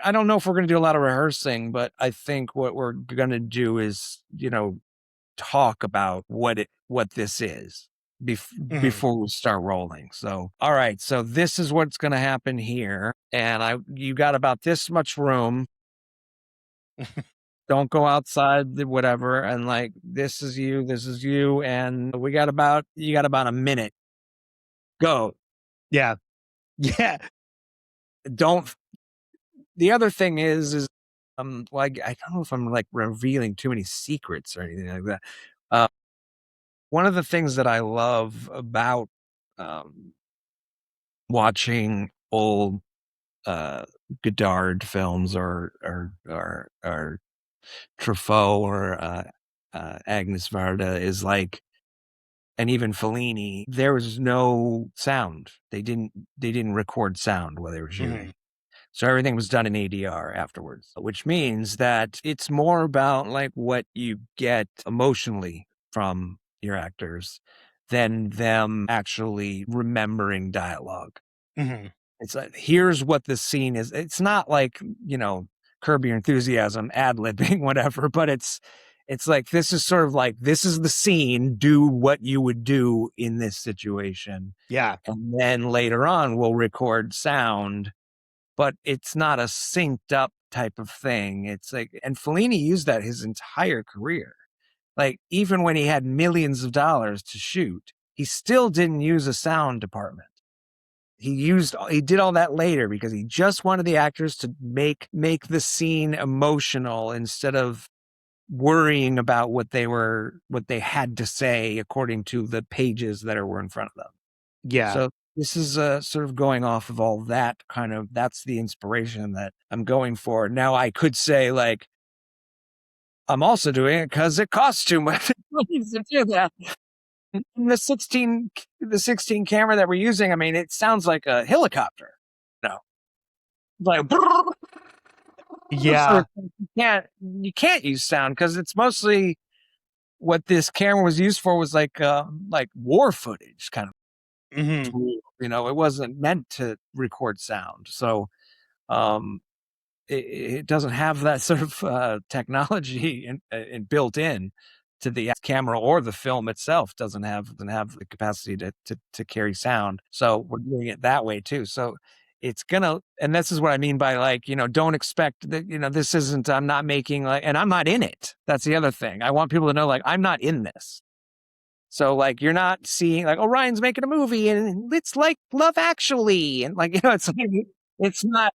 I don't know if we're going to do a lot of rehearsing, but I think what we're going to do is, talk about what this is before we start rolling. So, all right, so this is what's going to happen here. And you got about this much room. Don't go outside the whatever. And like, this is you. And you got about a minute. Go. Yeah. Yeah. The other thing is well, I don't know if I'm like revealing too many secrets or anything like that. One of the things that I love about watching old Godard films or Truffaut or Agnes Varda is like, and even Fellini, there was no sound. They didn't record sound while they were shooting. So everything was done in ADR afterwards, which means that it's more about like what you get emotionally from your actors than them actually remembering dialogue. Mm-hmm. It's like, here's what the scene is. It's not like, Curb Your Enthusiasm, ad-libbing, whatever, but it's like, this is sort of like, this is the scene, do what you would do in this situation. Yeah. And then later on, we'll record sound, but it's not a synced up type of thing. It's like, and Fellini used that his entire career. Like, even when he had millions of dollars to shoot, he still didn't use a sound department. He did all that later because he just wanted the actors to make the scene emotional instead of worrying about what they had to say according to the pages that were in front of them. Yeah. So this is sort of going off of all that that's the inspiration that I'm going for. Now I could say, like, I'm also doing it because it costs too much to do that. The 16 camera that we're using, I mean, it sounds like a helicopter. No, like, Yeah. you can't use sound because it's mostly what this camera was used for was like war footage kind of. Mm-hmm. It wasn't meant to record sound. So, it doesn't have that sort of technology built in to the camera, or the film itself doesn't have the capacity to carry sound. So we're doing it that way too. So it's and this is what I mean by, like, don't expect that, this isn't, I'm not making, like, and I'm not in it. That's the other thing. I want people to know, like, I'm not in this. So, like, you're not seeing, like, oh, Ryan's making a movie and it's like Love Actually. And, like, it's like, it's not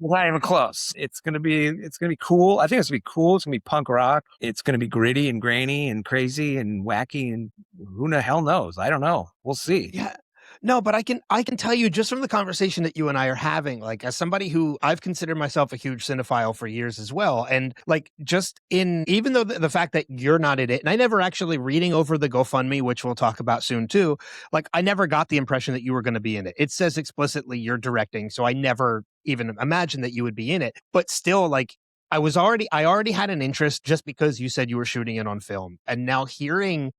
even close. It's gonna be cool. I think it's gonna be cool. It's gonna be punk rock. It's gonna be gritty and grainy and crazy and wacky, and who the hell knows? I don't know. We'll see. Yeah. No, but I can tell you just from the conversation that you and I are having, like, as somebody who I've considered myself a huge cinephile for years as well. And, like, just even though the fact that you're not in it, and I never actually, reading over the GoFundMe, which we'll talk about soon too, like, I never got the impression that you were going to be in it. It says explicitly you're directing. So I never even imagined that you would be in it, but still, like, I already had an interest just because you said you were shooting it on film. And now hearing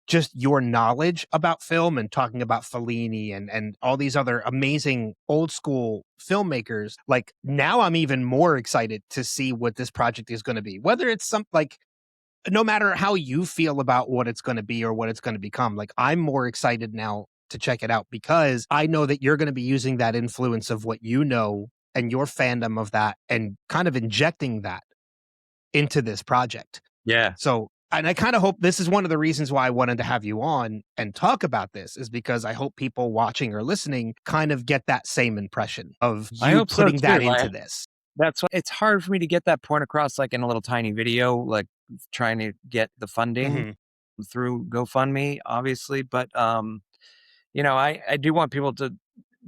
just your knowledge about film and talking about Fellini and all these other amazing old school filmmakers, like, now I'm even more excited to see what this project is going to be. Whether it's no matter how you feel about what it's going to be or what it's going to become, like, I'm more excited now to check it out because I know that you're going to be using that influence of what you know and your fandom of that and kind of injecting that into this project. Yeah. So, and I kind of hope this is one of the reasons why I wanted to have you on and talk about this, is because I hope people watching or listening kind of get that same impression of you putting that into this. That's why it's hard for me to get that point across, like, in a little tiny video, like trying to get the funding through GoFundMe, obviously. But, I do want people to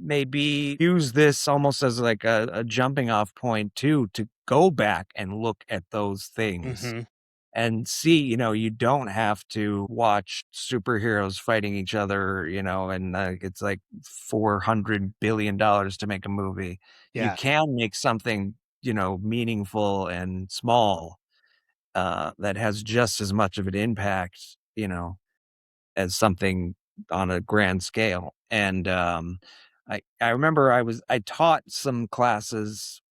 maybe use this almost as like a jumping off point too, to go back and look at those things. And see, you don't have to watch superheroes fighting each other, and it's like $400 billion to make a movie. Yeah. You can make something, meaningful and small, that has just as much of an impact, as something on a grand scale. And I remember I taught some classes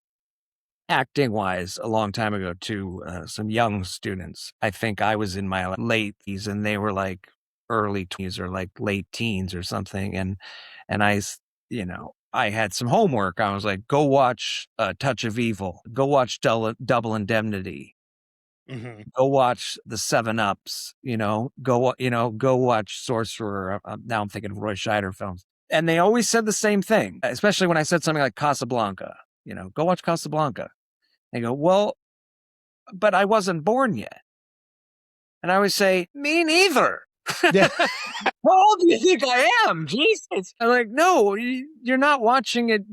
acting wise a long time ago to some young students. I think I was in my late teens and they were like early 20s or like late teens or something. And I had some homework. I was like, go watch Touch of Evil, go watch Double Indemnity, go watch the 7-Ups, go watch Sorcerer. Now I'm thinking of Roy Scheider films. And they always said the same thing, especially when I said something like Casablanca, go watch Casablanca. They go, well, but I wasn't born yet. And I always say, me neither. Yeah. How old do you think I am? Jesus. I'm like, no, you're not watching it.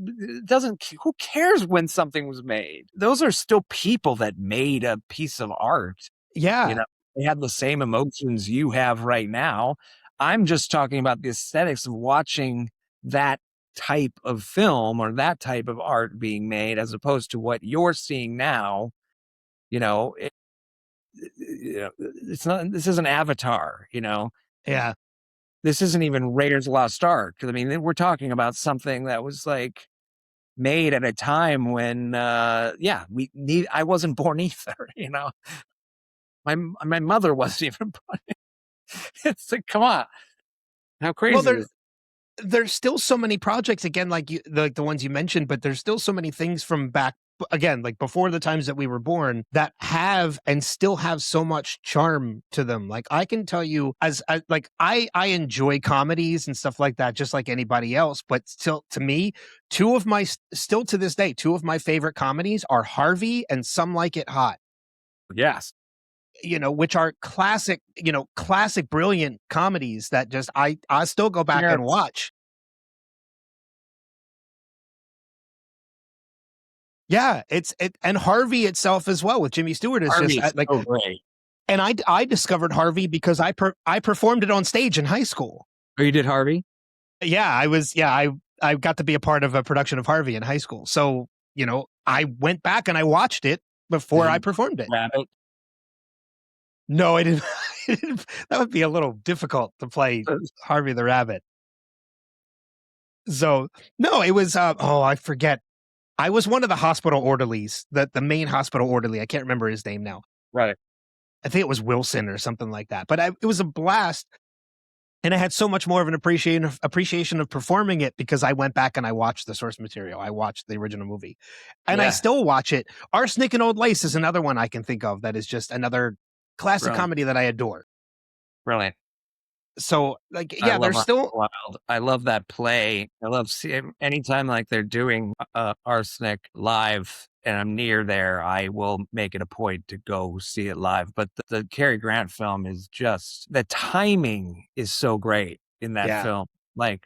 Who cares when something was made? Those are still people that made a piece of art. Yeah. They have the same emotions you have right now. I'm just talking about the aesthetics of watching that type of film or that type of art being made, as opposed to what you're seeing now. It's not, this is an Avatar, Yeah. this isn't even Raiders of the Lost Ark. I mean, we're talking about something that was like made at a time when, I wasn't born either, you know, my mother wasn't even born. It's like, come on. How crazy Well, is there's still so many projects again, like the ones you mentioned, but there's still so many things from back again, like before the times that we were born, that have and still have so much charm to them. Like I can tell you, I enjoy comedies and stuff like that, just like anybody else. But still, to me, still to this day, two of my favorite comedies are Harvey and Some Like It Hot. Yes. You know, which are classic, brilliant comedies that just I still go back and watch. Yeah, and Harvey itself as well with Jimmy Stewart is Harvey's just so great. And I discovered Harvey because I performed it on stage in high school. Oh, you did Harvey? Yeah, I got to be a part of a production of Harvey in high school. So, I went back and I watched it before I performed it. Rabbit? No, I didn't. That would be a little difficult to play Harvey the Rabbit. So, no, it was, I forget. I was one of the hospital orderlies, the main hospital orderly. I can't remember his name now. Right. I think it was Wilson or something like that. But it was a blast. And I had so much more of an appreciation of performing it because I went back and I watched the source material. I watched the original movie. And I still watch it. Arsenic and Old Lace is another one I can think of that is just another classic comedy that I adore. Brilliant. So, there's still wild. I love that play. I love anytime like they're doing Arsenic live and I'm near there, I will make it a point to go see it live. But the Cary Grant film is just, the timing is so great in that film. Like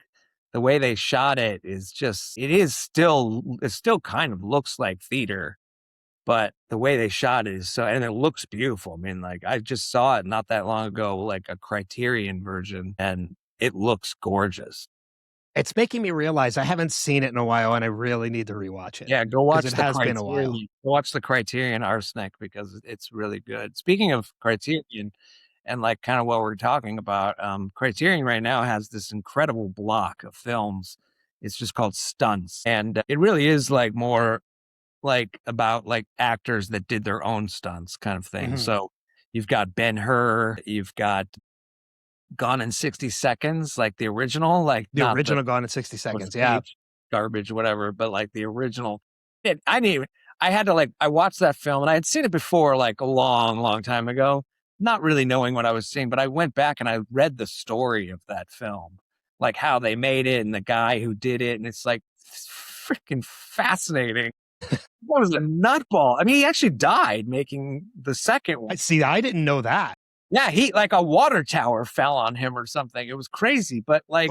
the way they shot it is just, it still kind of looks like theater. But the way they shot it is and it looks beautiful. I mean, like I just saw it not that long ago, like a Criterion version, and it looks gorgeous. It's making me realize I haven't seen it in a while and I really need to rewatch it. Yeah, go watch it. It has been a while. Go watch the Criterion Arsenic because it's really good. Speaking of Criterion and like kind of what we're talking about, Criterion right now has this incredible block of films. It's just called Stunts. And it really is like more like about like actors that did their own stunts kind of thing. So you've got Ben-Hur, you've got Gone in 60 Seconds, like the original, like the original Gone in 60 Seconds. Yeah. Garbage, whatever. But like the original, I watched that film and I had seen it before, like a long, long time ago, not really knowing what I was seeing, but I went back and I read the story of that film, like how they made it and the guy who did it. And it's like freaking fascinating. What was a nutball? I mean, he actually died making the second one. See, I didn't know that. Yeah, he like a water tower fell on him or something. It was crazy, but like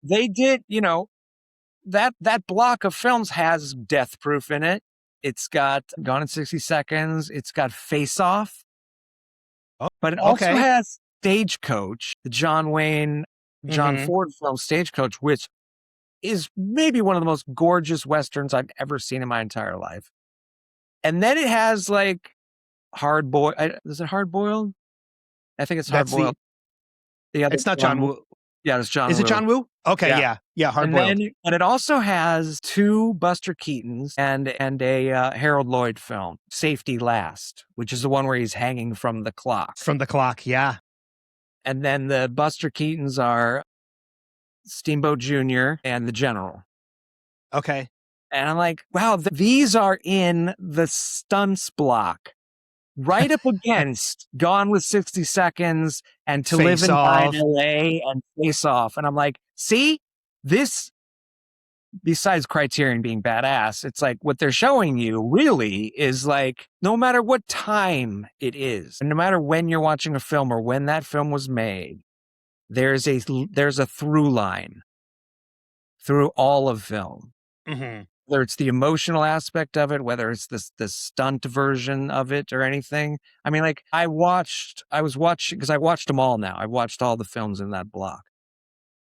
they did, that block of films has Death Proof in it. It's got Gone in 60 Seconds. It's got Face Off. But it also has Stagecoach, the John Ford film Stagecoach, which is maybe one of the most gorgeous Westerns I've ever seen in my entire life. And then it has like Hard Boiled. Is it Hard Boiled? I think it's Hard Boiled. It's not John Woo. Yeah, it's John Woo. Is it John Woo? Okay, yeah, Hard Boiled. And it also has two Buster Keatons and a Harold Lloyd film, Safety Last, which is the one where he's hanging from the clock. From the clock, yeah. And then the Buster Keatons are Steamboat Jr. and the General. Okay. And I'm like, wow, these are in the stunts block. Right up against Gone with 60 Seconds and To Live and Die in LA and Face Off. And I'm like, see, this, besides Criterion being badass, it's like what they're showing you really is like, no matter what time it is, and no matter when you're watching a film or when that film was made, there's a through line through all of film. Whether it's the emotional aspect of it, whether it's the stunt version of it or anything. I mean, like I watched them all now. I watched all the films in that block.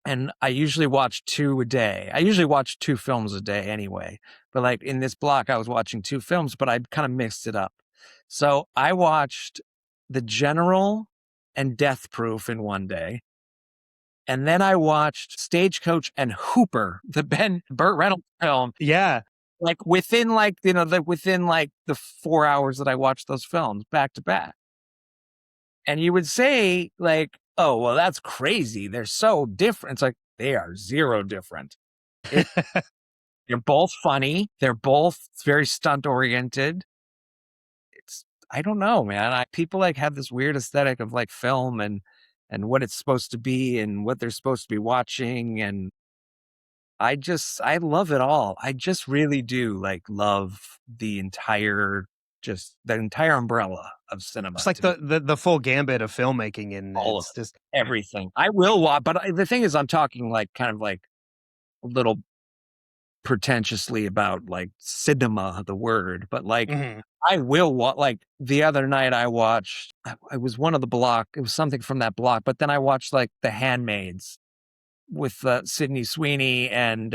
And I usually watch 2 a day. I usually watch 2 films a day anyway. But like in this block, I was watching 2 films, but I kind of mixed it up. So I watched The General and Death Proof in one day. And then I watched Stagecoach and Hooper, the Burt Reynolds film. Yeah. Like within the 4 hours that I watched those films back to back. And you would say like, oh, well, that's crazy. They're so different. It's like, they are zero different. They're both funny. They're both very stunt oriented. I don't know, man. People like have this weird aesthetic of like film and what it's supposed to be and what they're supposed to be watching. And I love it all. I just really do like love the entire umbrella of cinema. It's like the full gambit of filmmaking, and all it's of it, just everything. I will watch, but the thing is, I'm talking like kind of like a little pretentiously about like cinema, the word, but like I will watch. Like the other night, I watched. I was one of the block. It was something from that block, but then I watched like The Handmaids with Sydney Sweeney and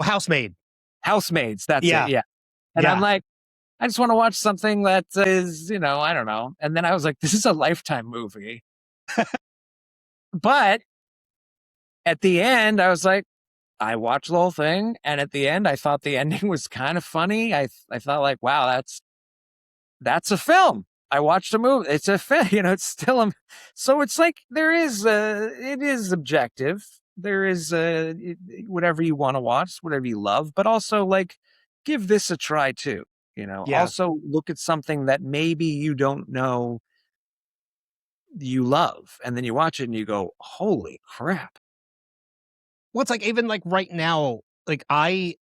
Housemaid. Housemaids. That's Yeah. it. Yeah. And I'm like, I just want to watch something that is, I don't know. And then I was like, this is a Lifetime movie. But at the end, I was like, I watched the whole thing. And at the end, I thought the ending was kind of funny. I thought like, wow, that's a film. I watched a movie. It's a film, it's still, so it's like, it is objective. There is whatever you want to watch, whatever you love, but also like, give this a try too. Also look at something that maybe you don't know you love. And then you watch it and you go, holy crap. Well, it's like, even like right now, like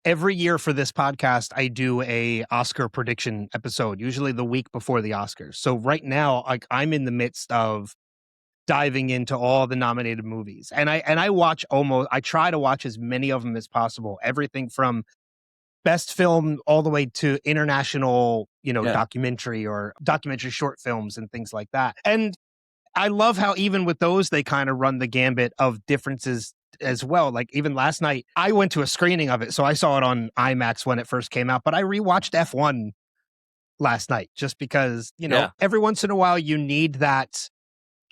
every year for this podcast, I do a Oscar prediction episode, usually the week before the Oscars. So right now, like I'm in the midst of diving into all the nominated movies, and I try to watch as many of them as possible. Everything from best film all the way to international, documentary or documentary short films and things like that. And I love how even with those, they kind of run the gambit of differences as well. Like even last night, I went to a screening of it. So I saw it on IMAX when it first came out, but I rewatched F1 last night just because, every once in a while you need that.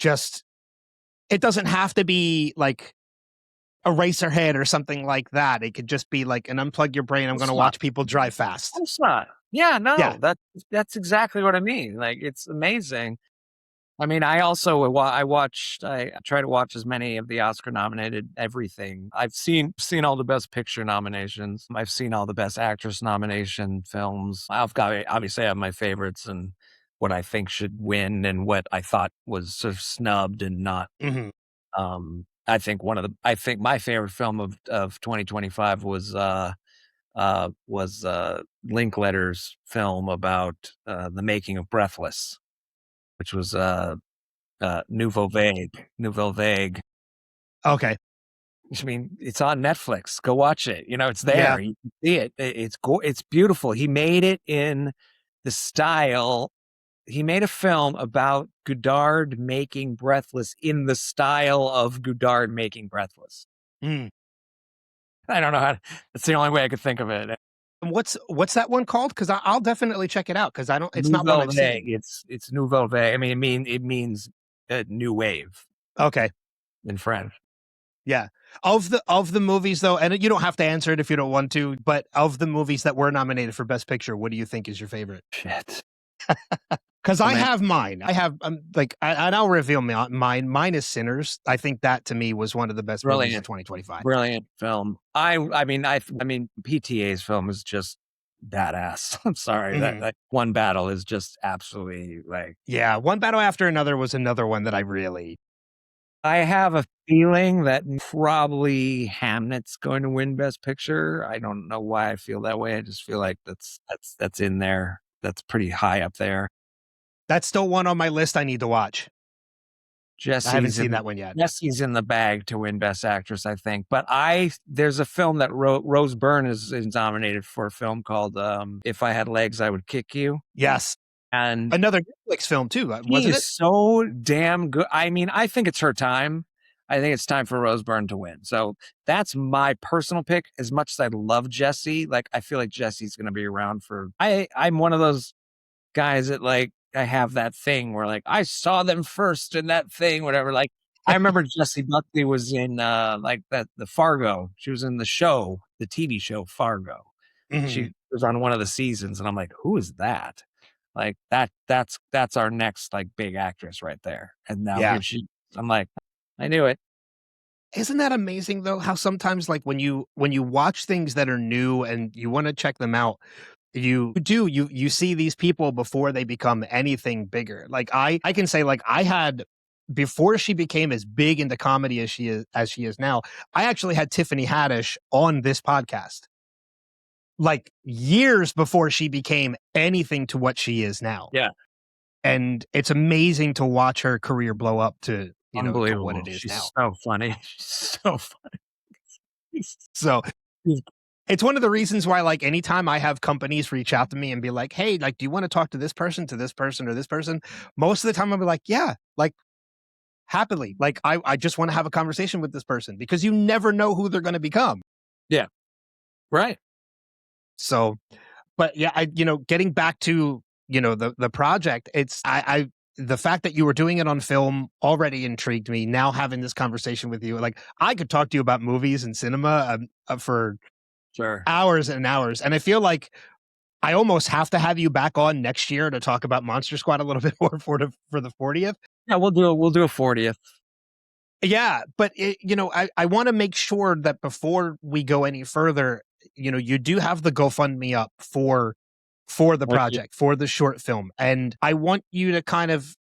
It doesn't have to be like Eraserhead or something like that. It could just be like an unplug your brain. I'm going to watch people drive fast. It's not. Yeah, no, yeah. That's exactly what I mean. Like, it's amazing. I mean, I try to watch as many of the Oscar nominated everything. I've seen all the best picture nominations. I've seen all the best actress nomination films. Obviously I have my favorites and what I think should win and what I thought was sort of snubbed and not. I think my favorite film of 2025 was Linkletter's film about the making of Breathless, which was Nouveau Vague. Okay. I mean, it's on Netflix. Go watch it. It's there. Yeah. You can see it. It's beautiful. He made it in the style. He made a film about Godard making Breathless in the style of Godard making Breathless. I don't know how. That's the only way I could think of it. What's that one called? Because I'll definitely check it out. Because it's not one I've seen. It's Nouveau Vague. I mean, it means new wave. Okay, in French. Yeah. Of the movies though, and you don't have to answer it if you don't want to, but of the movies that were nominated for Best Picture, what do you think is your favorite? Shit. Because I have mine. I have and I'll reveal mine. Mine is Sinners. I think that to me was one of the best movies of 2025. Brilliant film. I mean, PTA's film is just badass. I'm sorry. That One Battle is just absolutely like. Yeah, One Battle After Another was another one that I have a feeling that probably Hamnet's going to win Best Picture. I don't know why I feel that way. I just feel like that's in there. That's pretty high up there. That's still one on my list I need to watch. I haven't seen that one yet. Jesse's in the bag to win Best Actress, I think. But there's a film that Rose Byrne is nominated for, a film called If I Had Legs, I Would Kick You. Yes. And another Netflix film too, wasn't it? So damn good. I mean, I think it's her time. I think it's time for Rose Byrne to win. So that's my personal pick. As much as I love Jesse, like I feel like Jesse's going to be around for. I'm one of those guys that like I have that thing where like I saw them first in that thing, whatever. Like I remember Jessie Buckley was in like the Fargo. She was in the show, the TV show Fargo. Mhm. She was on one of the seasons, and I'm like, who is that? Like that's our next like big actress right there. And now Yeah. here she. I'm like, I knew it. Isn't that amazing though? How sometimes like when you watch things that are new and you want to check them out, you see these people before they become anything bigger. Like I can say like I had before she became as big into comedy as she is now, I actually had Tiffany Haddish on this podcast. Like years before she became anything to what she is now. Yeah, And it's amazing to watch her career blow up to, to what unbelievable. it is now. She's so funny. She's so funny. So it's one of the reasons why, like, anytime I have companies reach out to me and be like, "Hey, like, do you want to talk to this person, or this person?" Most of the time, I'll be like, "Yeah, like, happily. Like, I just want to have a conversation with this person because you never know who they're going to become." Yeah, right. So, but yeah, getting back to the project, it's I the fact that you were doing it on film already intrigued me. Now having this conversation with you, like, I could talk to you about movies and cinema for Sure. hours and hours, and I feel like I almost have to have you back on next year to talk about Monster Squad a little bit more for the 40th. Yeah, we'll do a 40th. Yeah, but I want to make sure that before we go any further, you do have the GoFundMe up for the Thank you. project, for the short film, and I want you to kind of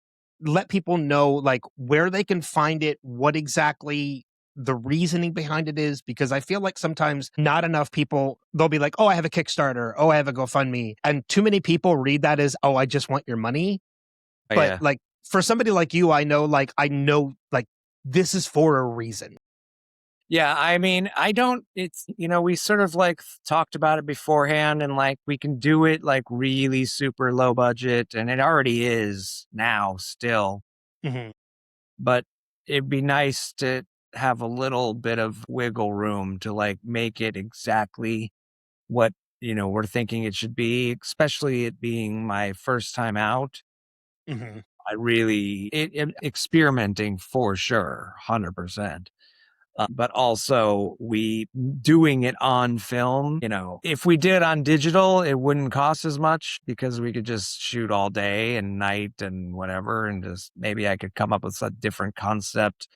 let people know like where they can find it, what exactly the reasoning behind it is, because I feel like sometimes not enough people, they'll be like, "Oh, I have a Kickstarter, oh, I have a GoFundMe," and too many people read that as, "Oh, I just want your money." Oh, But yeah. like for somebody like you, I know like this is for a reason. Yeah, I mean, it's, we sort of like talked about it beforehand and like we can do it like really super low budget and it already is now still, Mhm. but it'd be nice to have a little bit of wiggle room to like make it exactly what, we're thinking it should be, especially it being my first time out. Mhm. I really, experimenting for sure, 100%. But also we doing it on film, if we did on digital, it wouldn't cost as much because we could just shoot all day and night and whatever. And just maybe I could come up with a different concept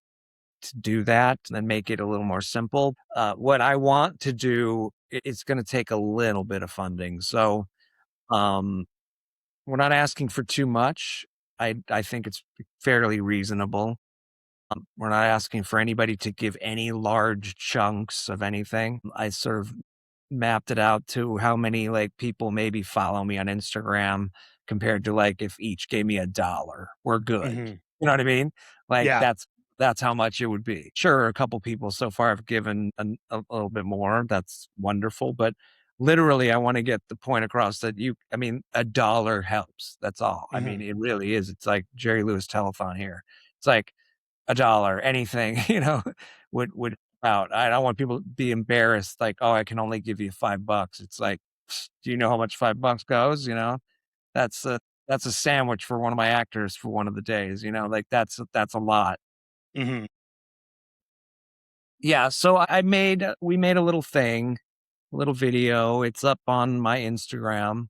to do that and then make it a little more simple. What I want to do, it's going to take a little bit of funding. So, um, we're not asking for too much. I think it's fairly reasonable. We're not asking for anybody to give any large chunks of anything. I sort of mapped it out to how many like people maybe follow me on Instagram compared to like if each gave me $1, we're good. Mhm. You know what I mean? Like Yeah. that's how much it would be. Sure, a couple people so far have given a little bit more. That's wonderful, but literally I want to get the point across that I mean, $1 helps. That's all. I mean, Mhm. it really is. It's like Jerry Lewis telethon here. It's like $1, anything, would out. I don't want people to be embarrassed, like, "Oh, I can only give you $5." It's like, do you know how much $5 goes, That's a sandwich for one of my actors for one of the days, like that's a lot. Mhm. Yeah, so we made a little thing, a little video. It's up on my Instagram.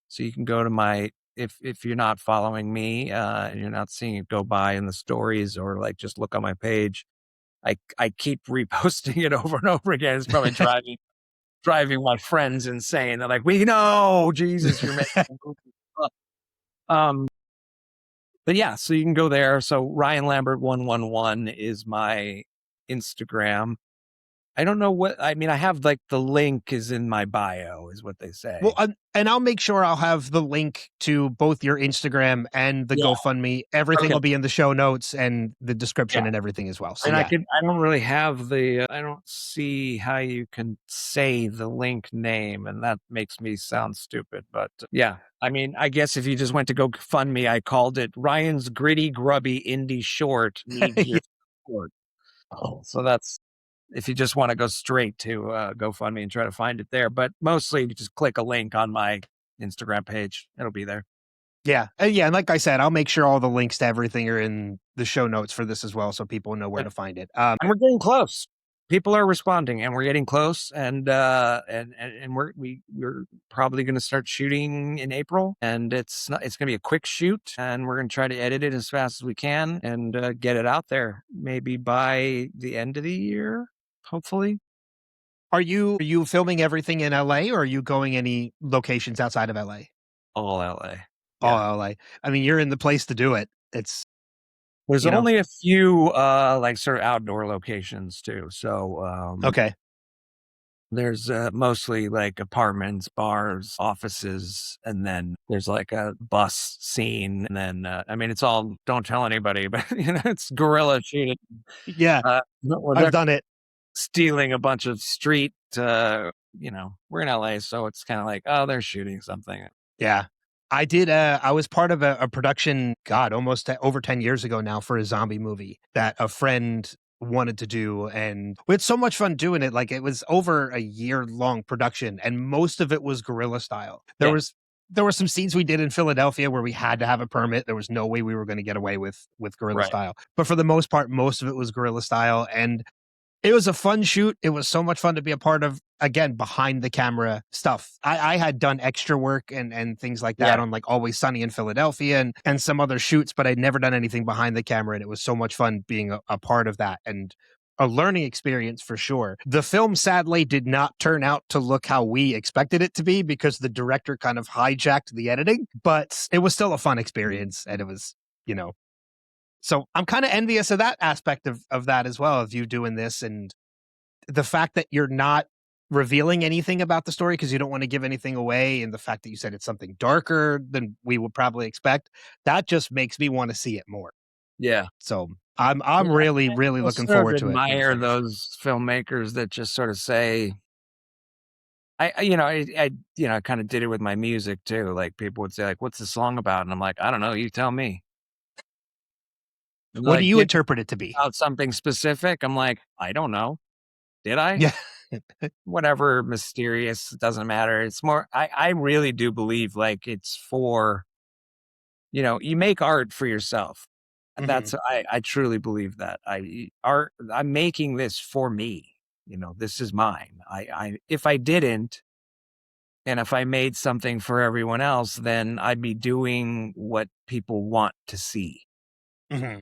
So you can go to if you're not following me, and you're not seeing it go by in the stories or like just look on my page. I keep reposting it over and over again. It's probably driving my friends insane. They're like, "We know, Jesus, you're making a movie." Um, but yeah, so you can go there. So Ryan Lambert 111 is my Instagram. I don't know what I mean. I have like the link is in my bio, is what they Well, say. and I'll make sure I'll have the link to both your Instagram and the Yeah. GoFundMe. Everything Okay. will be in the show notes and the description Yeah. and everything as well. So And yeah. I don't really have I don't see how you can say the link name, and that makes me sound stupid. But yeah, I mean, I guess if you just went to go fund me, I called it Ryan's Gritty Grubby Indie Short Needs Yeah. Your Support. So that's if you just want to go straight to GoFundMe and try to find it there. But mostly you just click a link on my Instagram page. It'll be there. Yeah. Yeah. And like I said, I'll make sure all the links to everything are in the show notes for this as well, so people know where to find it. And we're getting close. People are responding, and we're getting close. And we're probably going to start shooting in April, and it's going to be a quick shoot, and we're going to try to edit it as fast as we can and get it out there maybe by the end of the year, hopefully. Are you filming everything in LA, or are you going any locations outside of LA? All LA. All LA. I mean, you're in the place to do it. It's There's you know. only a few like sort of outdoor locations too. So Okay. there's mostly like apartments, bars, offices, and then there's like a bus scene. And then I mean, it's all don't tell anybody, but it's guerrilla shooting. Yeah. I've done it. Stealing a bunch of street. We're in LA, so it's kind of like, oh, they're shooting something. Yeah. I did. I was part of a production, God, almost over 10 years ago now, for a zombie movie that a friend wanted to do. And we had so much fun doing it. Like, it was over a year-long production, and most of it was guerrilla style. There were some scenes we did in Philadelphia where we had to have a permit. There was no way we were going to get away with guerrilla style. But for the most part, most of it was guerrilla style. And it was a fun shoot. It was so much fun to be a part of, again, behind the camera stuff. I had done extra work and things like that on like Always Sunny in Philadelphia and some other shoots, but I'd never done anything behind the camera. And it was so much fun being a part of that, and a learning experience for sure. The film sadly did not turn out to look how we expected it to be because the director kind of hijacked the editing, but it was still a fun experience. And it was, so I'm kind of envious of that aspect of that as well, of you doing this, and the fact that you're not revealing anything about the story because you don't want to give anything away, and the fact that you said it's something darker than we would probably expect, that just makes me want to see it more. Yeah. So I'm really looking forward to it. I admire those filmmakers that just sort of say, I kind of did it with my music too. Like, people would say, like, what's the song about? And I'm like, I don't know, you tell me. What do you interpret it to be? About something specific? I'm like, I don't know. Did I? Yeah. Whatever, mysterious, it doesn't matter. It's more, I really do believe like it's for, you make art for yourself. And that's, I truly believe that. I'm making this for me. This is mine. If I didn't, and if I made something for everyone else, then I'd be doing what people want to see. I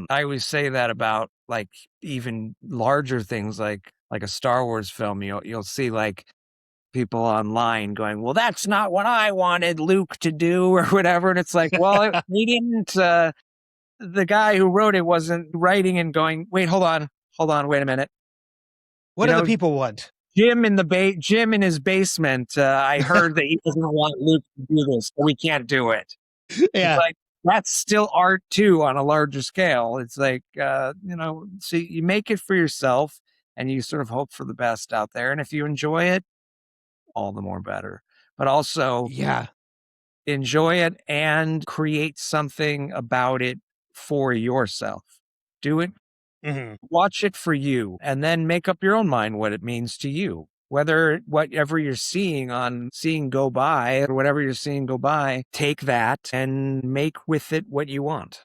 always say that about like even larger things like a Star Wars film. You'll see like people online going, well, that's not what I wanted Luke to do or whatever. And it's like, well, he didn't, the guy who wrote it wasn't writing and going, wait, hold on, wait a minute. What do the people want? Jim in his basement. I heard that he doesn't want Luke to do this, so we can't do it. Yeah. It's like, that's still art too on a larger scale. It's like, so you make it for yourself and you sort of hope for the best out there. And if you enjoy it, all the more better. But also enjoy it and create something about it for yourself. Do it. Watch it for you, and then make up your own mind what it means to you. Whatever you're seeing go by, or whatever you're seeing go by, take that and make with it what you want.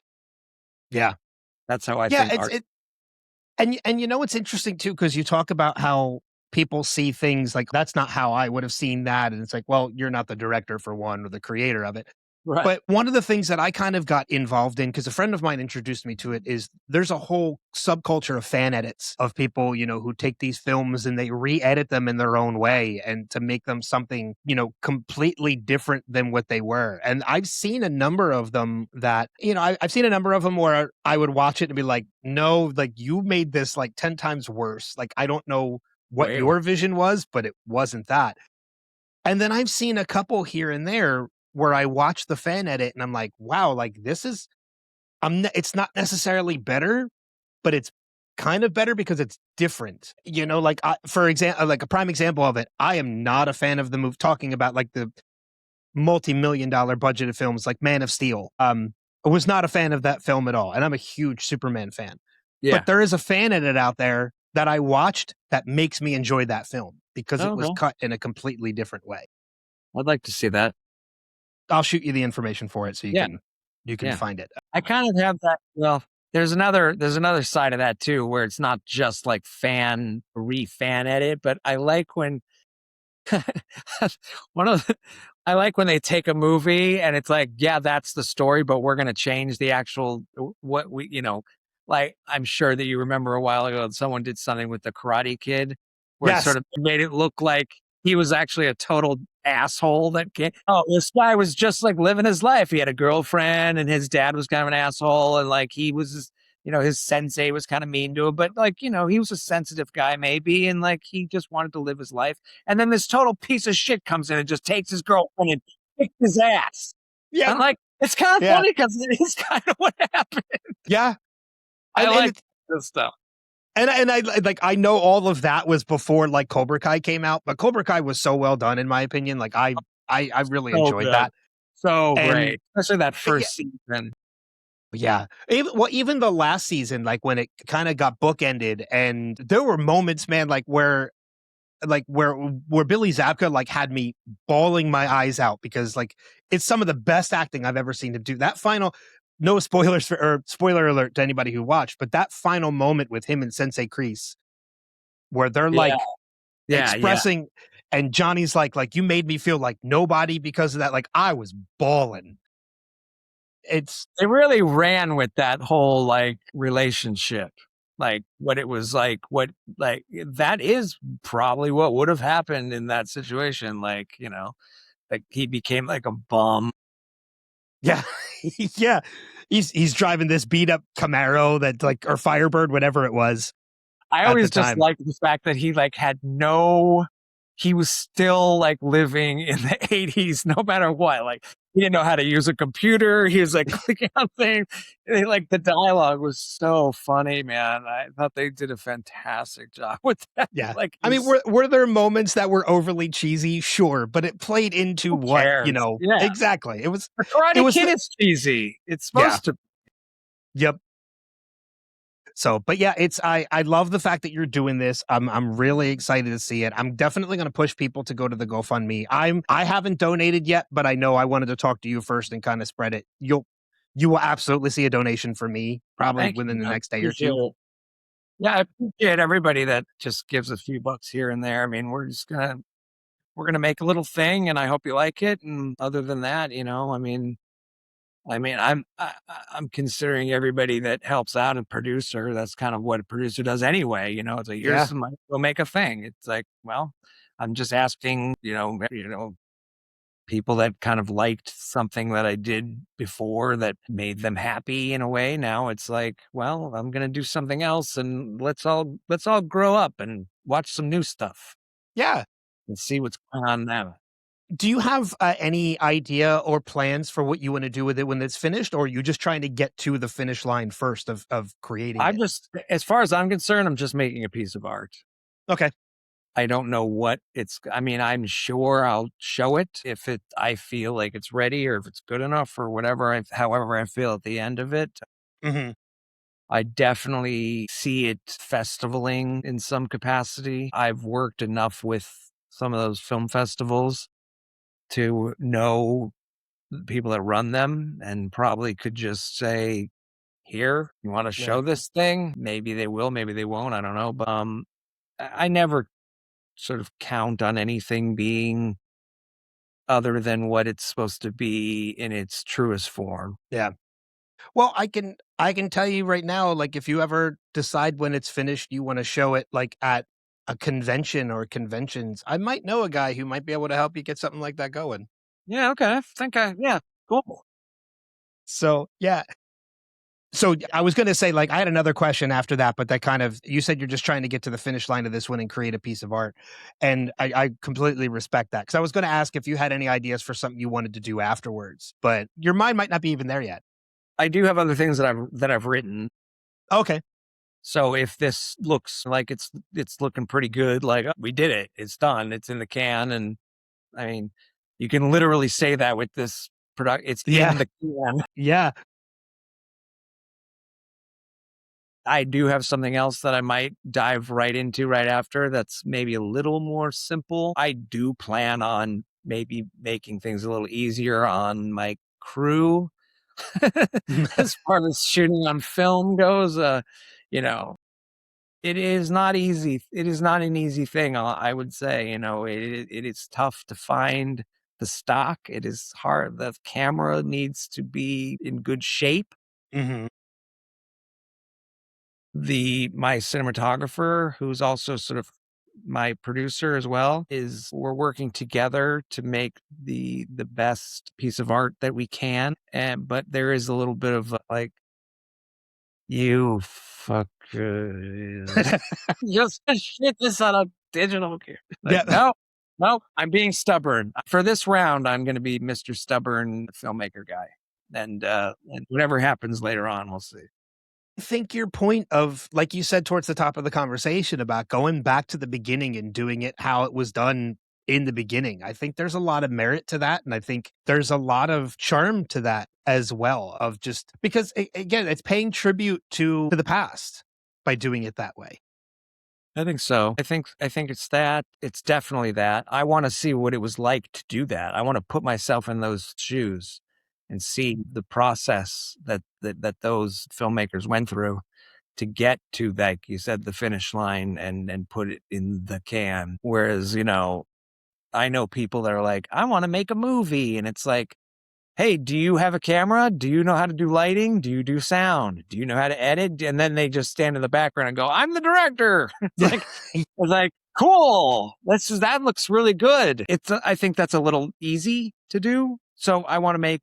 Yeah. That's how I think art. And it's interesting too, because you talk about how people see things like, that's not how I would have seen that. And it's like, well, you're not the director for one, or the creator of it. Right. But one of the things that I kind of got involved in, because a friend of mine introduced me to it, is there's a whole subculture of fan edits of people, who take these films and they re-edit them in their own way and to make them something, completely different than what they were. And I've seen a number of them that, I've seen a number of them where I would watch it and be like, no, like, you made this like 10 times worse. Like, I don't know what your vision was, but it wasn't that. And then I've seen a couple here and there where I watch the fan edit and I'm like, wow, like, this is, it's not necessarily better, but it's kind of better because it's different. For example, like a prime example of it, I am not a fan of the movie, talking about like the multi-million-dollar budgeted films like Man of Steel. I was not a fan of that film at all. And I'm a huge Superman fan. Yeah. But there is a fan edit out there that I watched that makes me enjoy that film because it was cut in a completely different way. I'd like to see that. I'll shoot you the information for it so you Yeah. can find it. I kind of have that. Well, there's another side of that too, where it's not just like fan edit, but I like when I like when they take a movie and it's like, yeah, that's the story, but we're going to change the actual, what we, like, I'm sure that you remember a while ago, someone did something with the Karate Kid where it Yes. sort of made it look like he was actually a total asshole that came. Oh, this guy was just like living his life. He had a girlfriend and his dad was kind of an asshole. And like, he was, his sensei was kind of mean to him, but like, he was a sensitive guy maybe. And like, he just wanted to live his life. And then this total piece of shit comes in and just takes his girlfriend and kicks his ass. Yeah. I'm like, it's kind of funny because it is kind of what happened. Yeah. I like this stuff. And I know all of that was before like Cobra Kai came out, but Cobra Kai was so well done in my opinion. Like I really enjoyed that. So And great, especially that first season. Yeah. Even the last season, like when it kind of got bookended, and there were moments, man, where Billy Zabka like had me bawling my eyes out because like it's some of the best acting I've ever seen him do. That final, no spoilers or spoiler alert to anybody who watched, but that final moment with him and Sensei Kreese, where they're like expressing, and Johnny's like you made me feel like nobody because of that. Like I was bawling. They really ran with that whole like relationship, like what it was like, that is probably what would have happened in that situation. Like, like he became like a bum. Yeah. Yeah. He's driving this beat up Camaro that like, or Firebird, whatever it was. I always just liked the fact that he like he was still like living in the 80s, no matter what. Like he didn't know how to use a computer. He was like clicking on things. Like the dialogue was so funny, man. I thought they did a fantastic job with that. Yeah. Like, I mean, were there moments that were overly cheesy? Sure. But it played into what, Yeah. Exactly. It was, the Karate Kid is cheesy. It's supposed to. Yep. So, but yeah, I love the fact that you're doing this. I'm really excited to see it. I'm definitely going to push people to go to the GoFundMe. I haven't donated yet, but I know I wanted to talk to you first and kind of spread it. You will absolutely see a donation for me probably within the next day or two. Yeah, I appreciate everybody that just gives a few bucks here and there. I mean, we're gonna make a little thing, and I hope you like it. And other than that, I'm considering everybody that helps out a producer. That's kind of what a producer does anyway. It's like, here's some money, go make a thing. It's like, well, I'm just asking, people that kind of liked something that I did before that made them happy in a way. Now it's like, well, I'm going to do something else, and let's all grow up and watch some new stuff. Yeah. And see what's going on now. Do you have any idea or plans for what you want to do with it when it's finished, or are you just trying to get to the finish line first of creating it? As far as I'm concerned, I'm just making a piece of art. Okay. I don't know what I'm sure I'll show it if I feel like it's ready or if it's good enough or whatever, however I feel at the end of it. Mm-hmm. I definitely see it festivaling in some capacity. I've worked enough with some of those film festivals to know people that run them and probably could just say, here, you want to show this thing? Maybe they will, maybe they won't. I don't know. But I never sort of count on anything being other than what it's supposed to be in its truest form. Yeah. Well, I can tell you right now, like if you ever decide when it's finished, you want to show it like at a convention or conventions, I might know a guy who might be able to help you get something like that going. Yeah. Okay. Cool. So, yeah. So I was going to say, like, I had another question after that, but that kind of, you said you're just trying to get to the finish line of this one and create a piece of art. And I completely respect that. Cause I was going to ask if you had any ideas for something you wanted to do afterwards, but your mind might not be even there yet. I do have other things that I've written. Okay. So if this looks like it's looking pretty good, like we did it, it's done, it's in the can. And I mean, you can literally say that with this product. It's in the can. Yeah. I do have something else that I might dive right into right after that's maybe a little more simple. I do plan on maybe making things a little easier on my crew as far as shooting on film goes. You know, it is not easy. It is not an easy thing. I would say, you know, it is tough to find the stock. It is hard. The camera needs to be in good shape. Mhm. My cinematographer, who's also sort of my producer as well, we're working together to make the best piece of art that we can. But there is a little bit of like, you fucker, just shit this on a digital camera. Like, Yeah. no, I'm being stubborn. For this round, I'm going to be Mr. Stubborn filmmaker guy. And whatever happens later on, we'll see. I think your point of, like you said towards the top of the conversation, about going back to the beginning and doing it how it was done in the beginning, I think there's a lot of merit to that. And I think there's a lot of charm to that as well, of just because, again, it's paying tribute to the past by doing it that way. I think so. I think it's that. It's definitely that. I want to see what it was like to do that. I want to put myself in those shoes and see the process that those filmmakers went through to get to, like you said, the finish line and put it in the can. Whereas, you know, I know people that are like, I want to make a movie, and it's like, hey, do you have a camera? Do you know how to do lighting? Do you do sound? Do you know how to edit? And then they just stand in the background and go, I'm the director. It's like, cool. That looks really good. I think that's a little easy to do. So I want to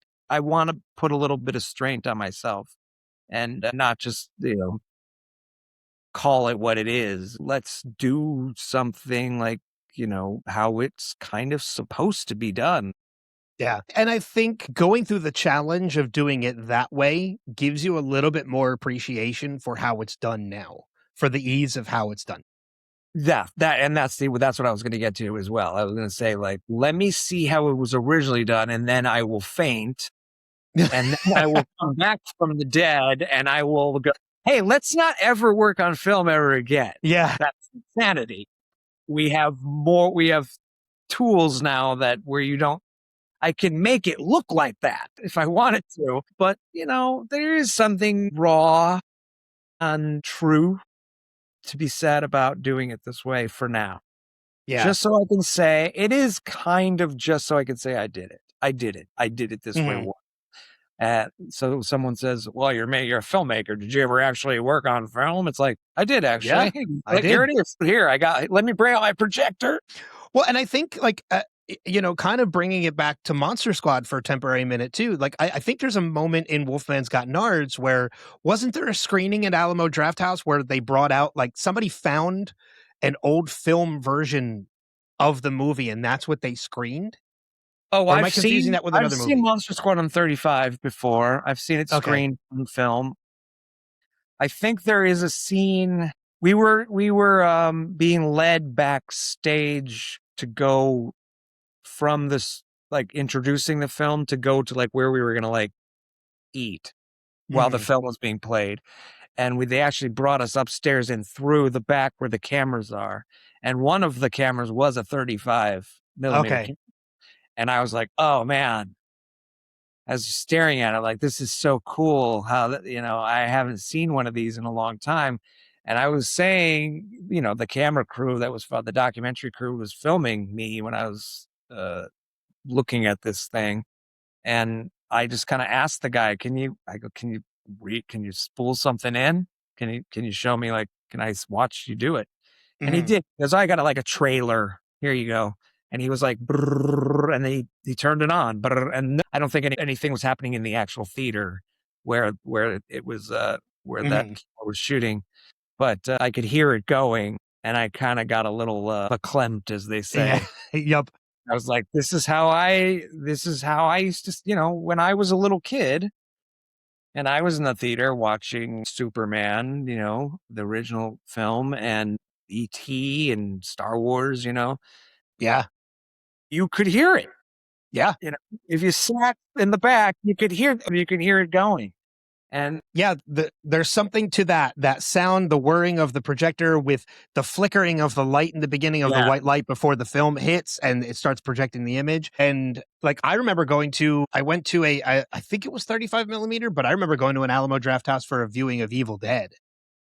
put a little bit of strain on myself and not just, you know, call it what it is. Let's do something like, you know, how it's kind of supposed to be done. Yeah. And I think going through the challenge of doing it that way gives you a little bit more appreciation for how it's done now, for the ease of how it's done. Yeah, that's what I was going to get to as well. I was going to say, like, let me see how it was originally done, and then I will faint, and then I will come back from the dead, and I will go, hey, let's not ever work on film ever again. Yeah. That's insanity. We have tools now I can make it look like that if I wanted to, but, you know, there is something raw and true to be said about doing it this way for now. Yeah. Just so I can say, it is kind of just so I can say I did it. I did it this way once. So someone says, well, you're a filmmaker. Did you ever actually work on film? It's like, I did actually. Yeah, I did. Here it is. Here, let me bring out my projector. Well, and I think, like, you know, kind of bringing it back to Monster Squad for a temporary minute too. Like, I think there's a moment in Wolfman's Got Nards where, wasn't there a screening at Alamo Drafthouse where they brought out, like, somebody found an old film version of the movie and that's what they screened? Oh, Or am I confusing that with another I've movie? seen Monster Squad on 35 before. I've seen it Okay. screened on film. I think there is a scene. We were being led backstage to go from this, like, introducing the film to go to, like, where we were going to, like, eat while the film was being played. And they actually brought us upstairs and through the back where the cameras are. And one of the cameras was a 35 millimeter Okay. camera. And I was like, oh man, I was staring at it like, this is so cool how, you know, I haven't seen one of these in a long time. And I was saying, you know, the camera crew the documentary crew was filming me when I was looking at this thing. And I just kind of asked the guy, can you spool something in? Can you show me, like, can I watch you do it? And he did. Because I got like a trailer. Here you go. And he was like, brrr, and he turned it on. Brrr, and I don't think anything was happening in the actual theater where it was where that was shooting, but I could hear it going, and I kind of got a little verklempt, as they say. Yeah. Yup. I was like, this is how I used to, you know, when I was a little kid and I was in the theater watching Superman, you know, the original film, and E.T. and Star Wars, you know. Yeah. You could hear it. Yeah. You know, if you sat in the back, you could hear it going. And yeah, there's something to that sound, the whirring of the projector with the flickering of the light in the beginning of the yeah, white light before the film hits and it starts projecting the image. And like, I remember I went to I think it was 35 millimeter, but I remember going to an Alamo Draft House for a viewing of Evil Dead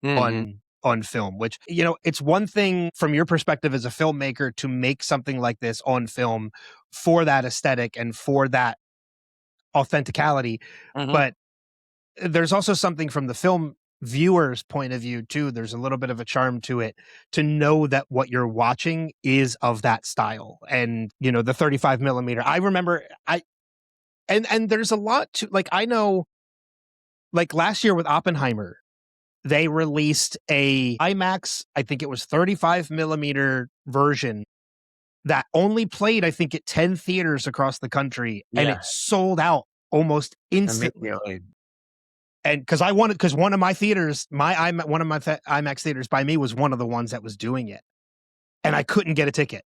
mhm, on film, which, it's one thing from your perspective as a filmmaker to make something like this on film for that aesthetic and for that authenticality. mhm. But there's also something from the film viewer's point of view too. There's a little bit of a charm to it to know that what you're watching is of that style. And the 35 millimeter, I remember and there's a lot to, like, I know, like last year with Oppenheimer, they released a IMAX, I think it was 35 millimeter version that only played, I think, at 10 theaters across the country, and Yeah, it sold out almost instantly. immediately. And because one of my theaters, one of my IMAX theaters by me was one of the ones that was doing it, and I couldn't get a ticket.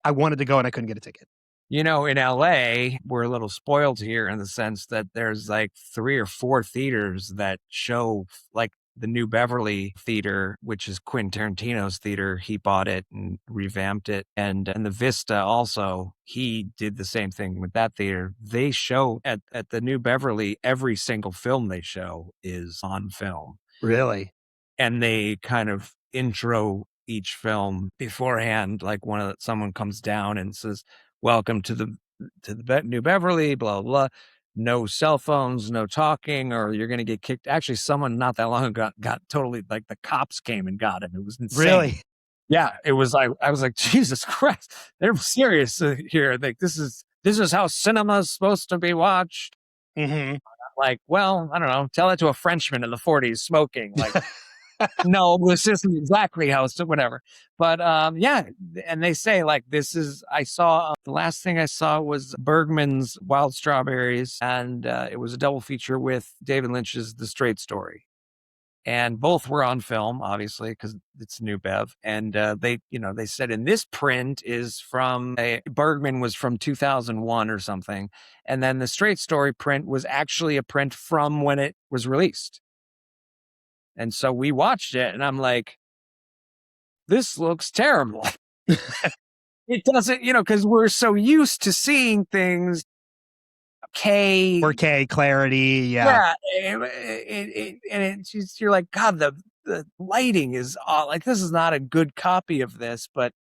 I wanted to go and I couldn't get a ticket. In LA, we're a little spoiled here in the sense that there's like 3 or 4 theaters that show, like the New Beverly Theater, which is Quentin Tarantino's theater. He bought it and revamped it. And the Vista also, he did the same thing with that theater. They show at the New Beverly, every single film they show is on film. Really? And they kind of intro each film beforehand, like someone comes down and says, "Welcome to the New Beverly, blah blah. No cell phones, no talking, or you're going to get kicked." Actually, someone not that long ago got totally, like, the cops came and got him. It was insane. Really? Yeah, it was like, I was like, Jesus Christ, they're serious here. Like, this is how cinema is supposed to be watched. Mm-hmm. Like, well, I don't know. Tell that to a Frenchman in the 40s smoking. Like, no, this isn't exactly how it's whatever. But yeah, and they say, like, I saw, the last thing I saw was Bergman's Wild Strawberries, and it was a double feature with David Lynch's The Straight Story. And both were on film, obviously, because it's New Bev. And they said, in this print is from Bergman was from 2001 or something. And then the Straight Story print was actually a print from when it was released. And so we watched it, and I'm like, this looks terrible. It doesn't, because we're so used to seeing things 4K clarity, yeah. and it's just, you're like, God, the lighting is like, this is not a good copy of this. But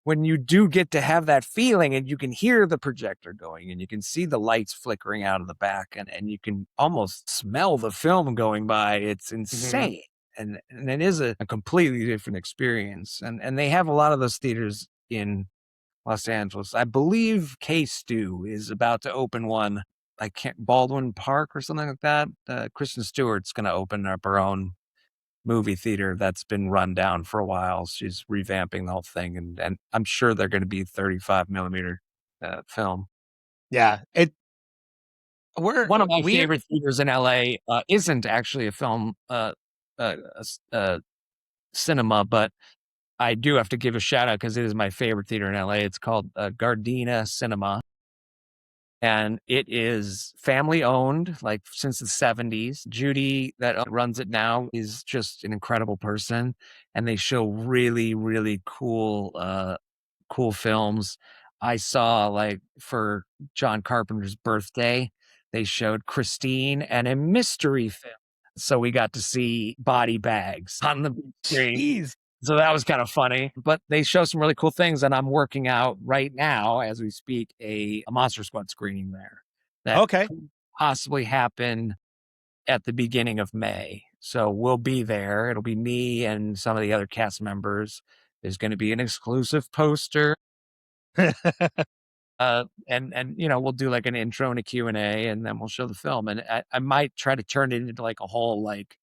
when you do get to have that feeling, and you can hear the projector going, and you can see the lights flickering out of the back, and you can almost smell the film going by, it's insane. And it is a completely different experience. And they have a lot of those theaters in Los Angeles. I believe K-Stew is about to open one. Baldwin Park or something like that. Kristen Stewart's going to open up her own movie theater that's been run down for a while. She's revamping the whole thing, and I'm sure they're going to be 35 millimeter film. Yeah. One of my favorite theaters in LA isn't actually a film cinema, but I do have to give a shout out because it is my favorite theater in LA. It's called Gardena Cinema. And it is family owned, like since the 70s. Judy, that runs it now, is just an incredible person. And they show really, really cool films. I saw, like, for John Carpenter's birthday, they showed Christine and a mystery film. So we got to see Body Bags on the big screen. Jeez. So that was kind of funny, but they show some really cool things. And I'm working out right now, as we speak, a Monster Squad screening there that could possibly happen at the beginning of May. So we'll be there. It'll be me and some of the other cast members. There's going to be an exclusive poster. And we'll do like an intro and a Q&A, and then we'll show the film. And I might try to turn it into like a whole, like,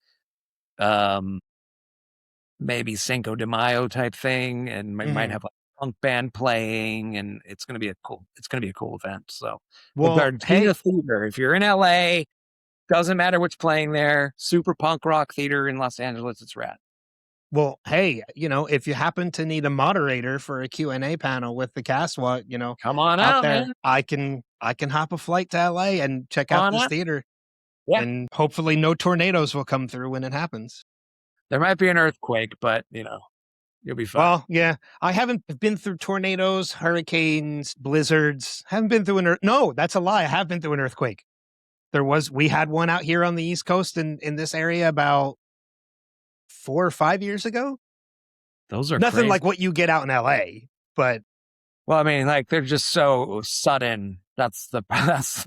maybe Cinco de Mayo type thing, and we might have like a punk band playing, and it's going to be a cool event. So, Well, Gardena Theater, if you're in LA, doesn't matter what's playing there, super punk rock theater in Los Angeles, it's rad. Well, hey, if you happen to need a moderator for a Q&A panel with the cast, come on out there, man. I can hop a flight to LA and check out this theater. Yeah. And hopefully no tornadoes will come through when it happens. There might be an earthquake, but you'll be fine. Well, yeah, I haven't been through tornadoes, hurricanes, blizzards. Haven't been through no, that's a lie. I have been through an earthquake. We had one out here on the East Coast in this area about 4 or 5 years ago. Those are nothing crazy. like what you get out in LA, but well, I mean, like they're just so sudden. That's tornadoes.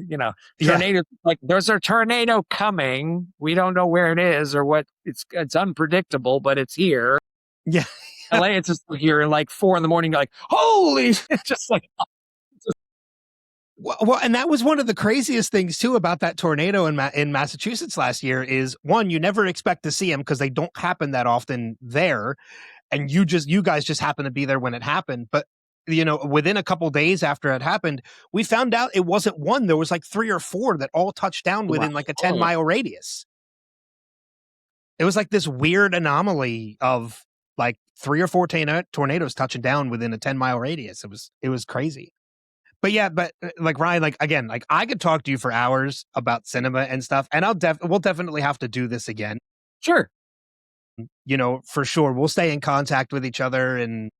Yeah. Like there's a tornado coming. We don't know where it is or what. It's unpredictable, but it's here. Yeah. LA, it's just like you're like 4 a.m. You're like, holy! It's just like. Well, and that was one of the craziest things too about that tornado in Massachusetts last year is one, you never expect to see them because they don't happen that often there, and you guys just happen to be there when it happened. But within a couple days after it happened, we found out it wasn't one. There was like 3 or 4 that all touched down within like a 10-mile radius. It was like this weird anomaly of like 3 or 4 tornadoes touching down within a 10-mile radius. It was crazy. But yeah, like Ryan, like again, like I could talk to you for hours about cinema and stuff, and we'll definitely have to do this again. Sure. For sure. We'll stay in contact with each other, and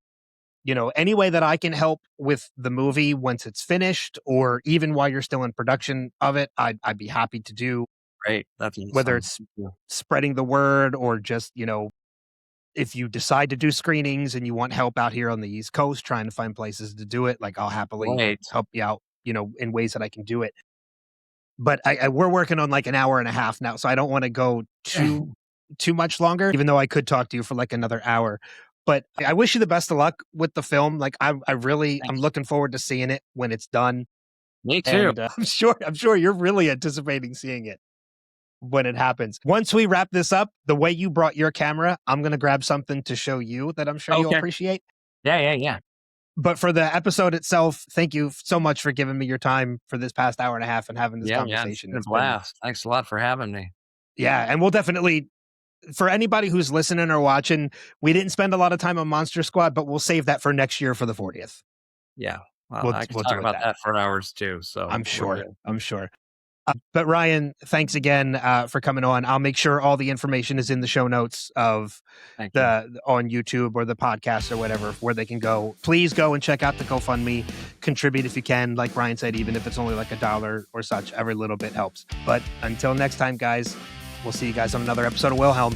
any way that I can help with the movie once it's finished, or even while you're still in production of it, I'd be happy to do. Great. That's whether it's spreading the word or just if you decide to do screenings and you want help out here on the East Coast trying to find places to do it, like I'll happily help you out, in ways that I can do it. But we're working on like an hour and a half now, so I don't want to go too much longer, even though I could talk to you for like another hour. But I wish you the best of luck with the film. Like I'm looking forward to seeing it when it's done. Me too. And, I'm sure you're really anticipating seeing it when it happens. Once we wrap this up, the way you brought your camera, I'm going to grab something to show you that I'm sure you'll appreciate. Yeah. But for the episode itself, thank you so much for giving me your time for this past hour and a half and having this conversation. It's been a blast. Thanks a lot for having me. Yeah, and we'll definitely, for anybody who's listening or watching, we didn't spend a lot of time on Monster Squad, but we'll save that for next year for the 40th. Yeah. Well, I can talk about that for hours too. So I'm sure. But Ryan, thanks again for coming on. I'll make sure all the information is in the show notes of on YouTube or the podcast or whatever, where they can go. Please go and check out the GoFundMe. Contribute if you can. Like Ryan said, even if it's only like $1 or such, every little bit helps. But until next time, guys, we'll see you guys on another episode of Wilhelm.